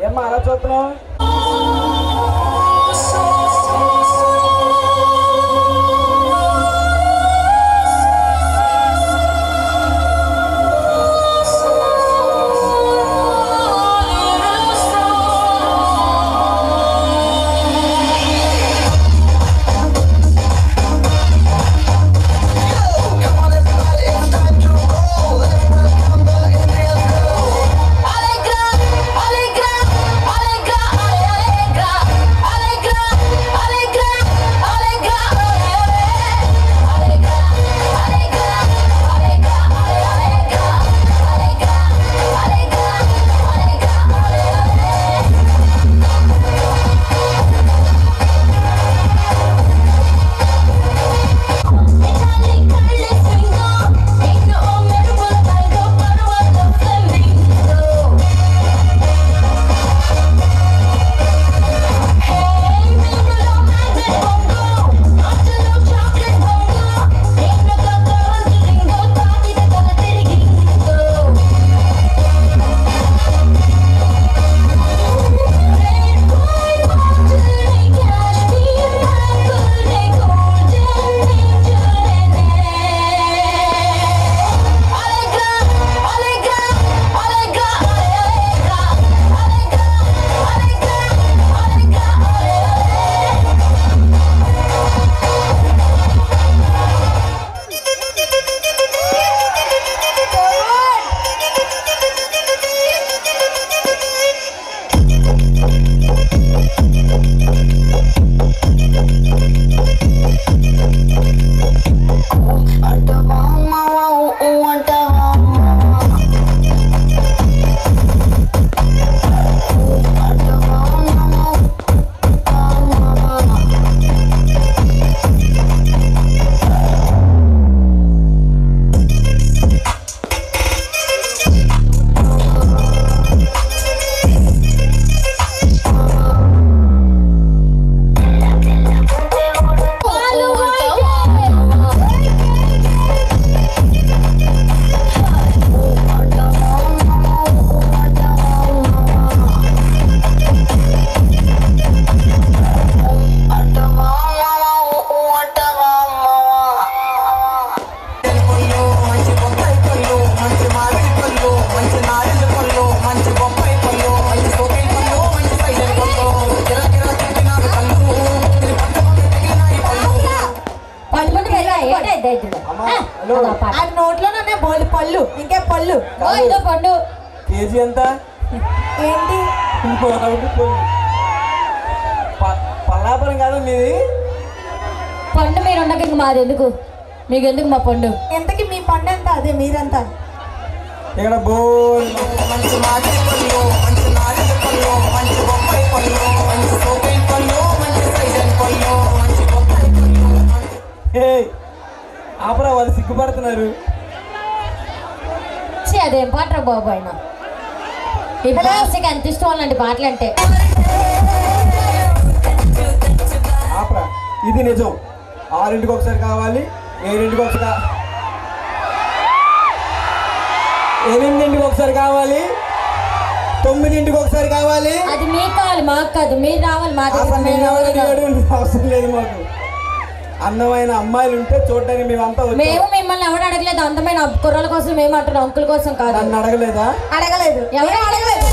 ఏమ్మా అలా చూస్తున్నావు? ఆ నోట్లోనే బోల్డ్ పళ్ళు, ఇంకే పళ్ళు. పండు కేజీ ఎంత? ఏంటి పల్లాపురం కాదు మీది? పండు మీరు ఉండక ఇంక మాది ఎందుకు? మీకు ఎందుకు మా పండు? ఎంతకి మీ పండు ఎంత? అదే మీరంతా ఇక్కడ బోల్ మంచి మామిడి పళ్ళు, మంచి నారింజ పళ్ళు, మంచి బొప్పాయి పళ్ళు, మంచి సోకేన్ పళ్ళు, మంచి సైజన్ పళ్ళు, మంచి బొప్పాయి పళ్ళు. ఆపరా, వాళ్ళు సిగ్గుపడుతున్నారు. అదేం పాటరా బాబు ఆయన. ఈ భాషకి ఎంత ఇష్టం అలాంటి పాటలు అంటే. ఆపరా, ఇది నిజం. 6ంటికి ఒకసారి కావాలి, 7ంటికి ఒకసారి, 8ంటికి ఒకసారి కావాలి, 9ంటికి ఒకసారి కావాలి. అది మీకు కావాలి, మాకు కాదు. మీరు రావాలి మా అవసరం లేదు మాకు. అందమైన అమ్మాయిలు ఉంటే చూడడానికి మేమంతా మేము మిమ్మల్ని ఎవరు అడగలేదు. అందమైన కుర్రల కోసం మేము అంటున్నాం, అంకుల కోసం కాదు. నన్ను అడగలేదా? అడగలేదు, ఎవరు అడగలేదు.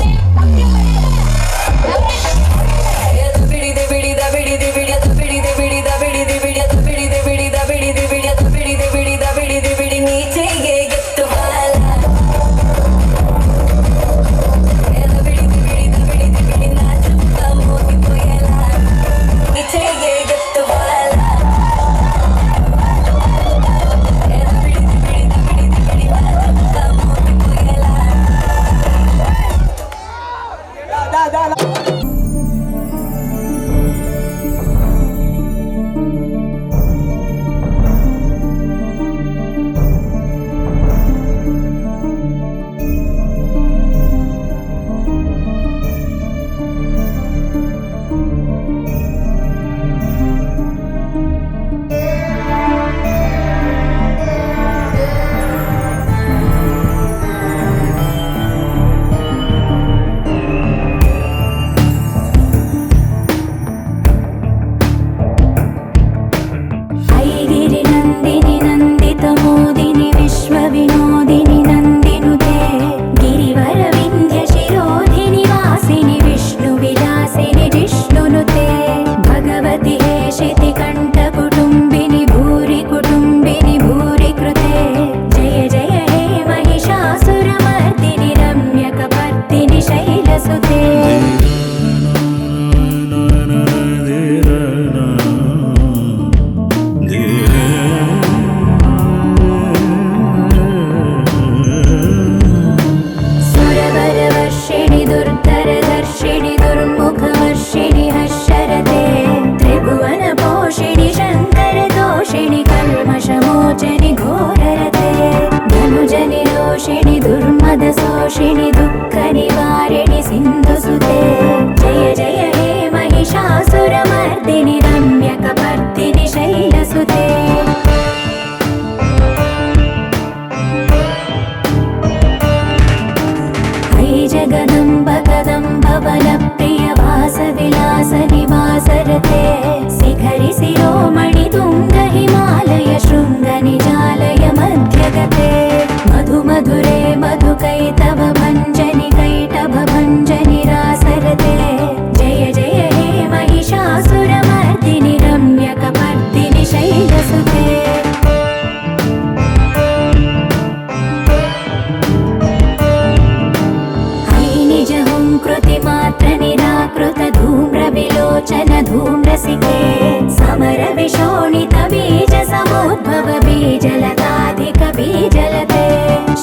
काञ्चन धूम्रसिके समर विशोणित बीज समुद्भव बीजलताधिक बीजलते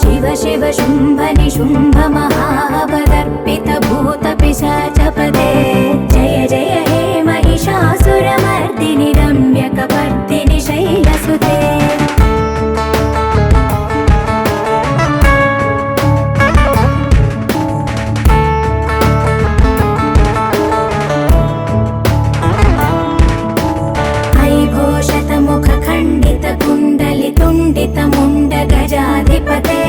शिव शिव शुम्भ निशुम्भ महावदर्पित भूत पिशाचपदे जय जय हे महिषासुरमर्दिनि रम्यकपर्दिनि शैलसुते मुण्ड गजाधिपते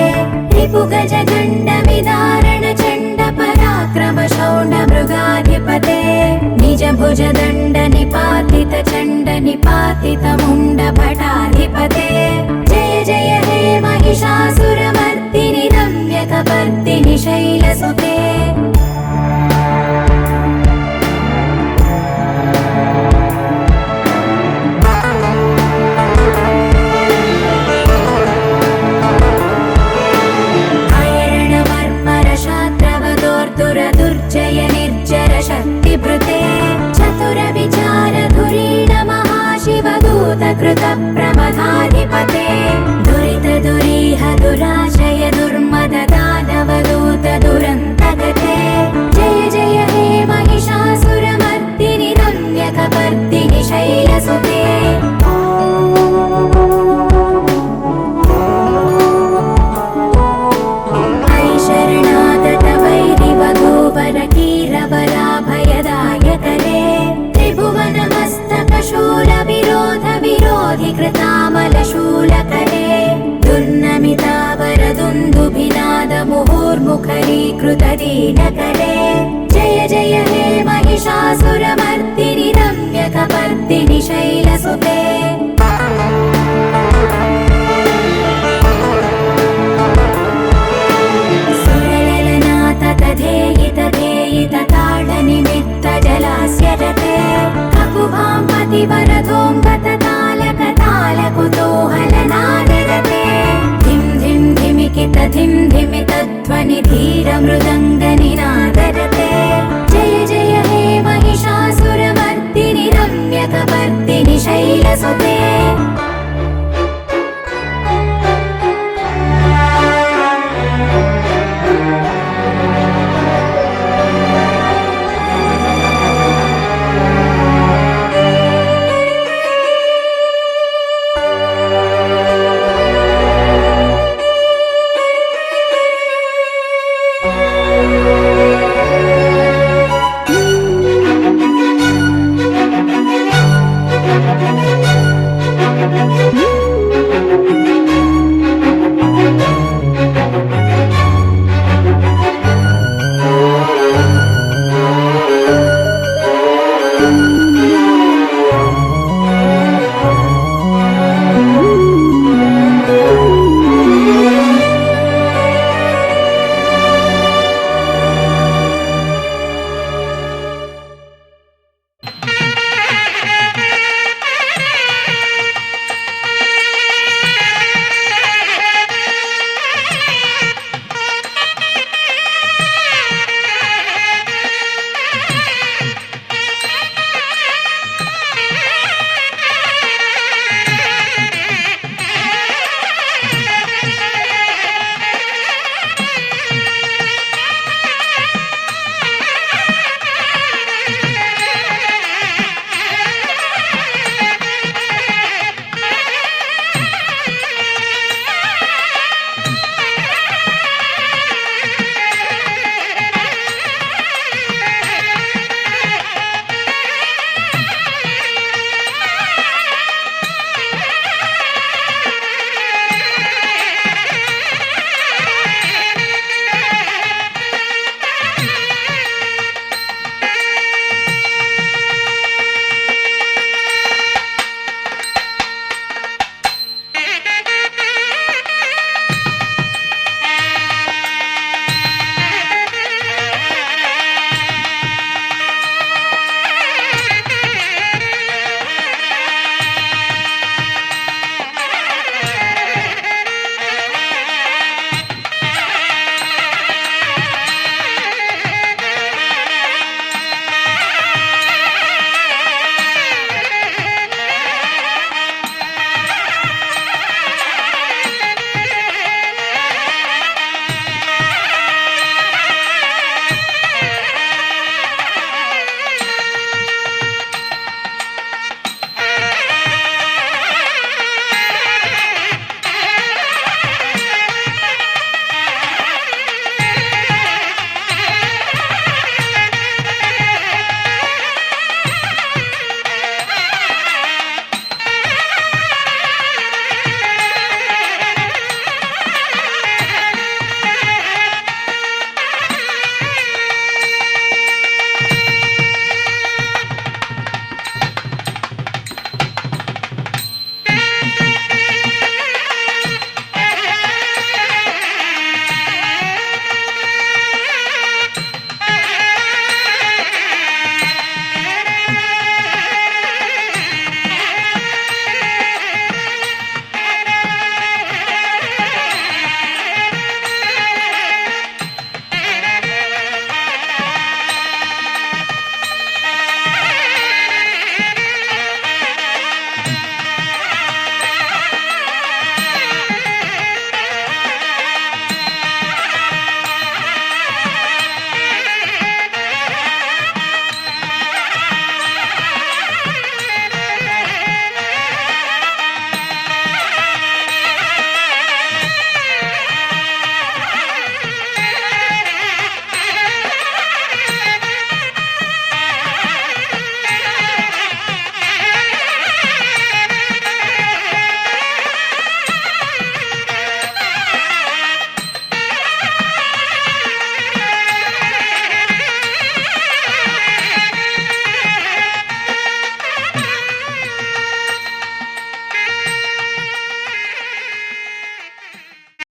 रिपु गज गण्ड विदारण चण्ड पराक्रम शौण्ड मृगाधिपते निज भुज दण्ड निपातित चण्ड निपातित मुण्ड भटाधिपते जय जय हे महिषासुरमर्दिनि रम्यकपर्दिनि शैलसुते दुर्जय निर्जर शक्तिभृते चतुर विचार धुरीण महाशिवदूत कृत प्रमथाधिपते दुरित दुरीह दुराशय दुर्मद दानवदूत दुरन्तगते जय जय हे महिषासुरमर्दिनि रम्यकपर्दिनि शैलसुते कीरवराभयदायकरे त्रिभुवनमस्तकशूल विरोध विरोधिकृतामलशूलकरे दुर्नमितावरदुन्दुभिनाद मुहुर्मुखरीकृत दीनकरे जय जय हे महिषासुरमर्दिनि रम्यकपर्दिनि शैलसुते धेयित ताडनिमित्त जलास्य रते ककुभां पतिवरधोऽम्बत तालक तालकुतूहलनादरते धिं धिं धिमिकित धिं धिमित ध्वनि धीर मृद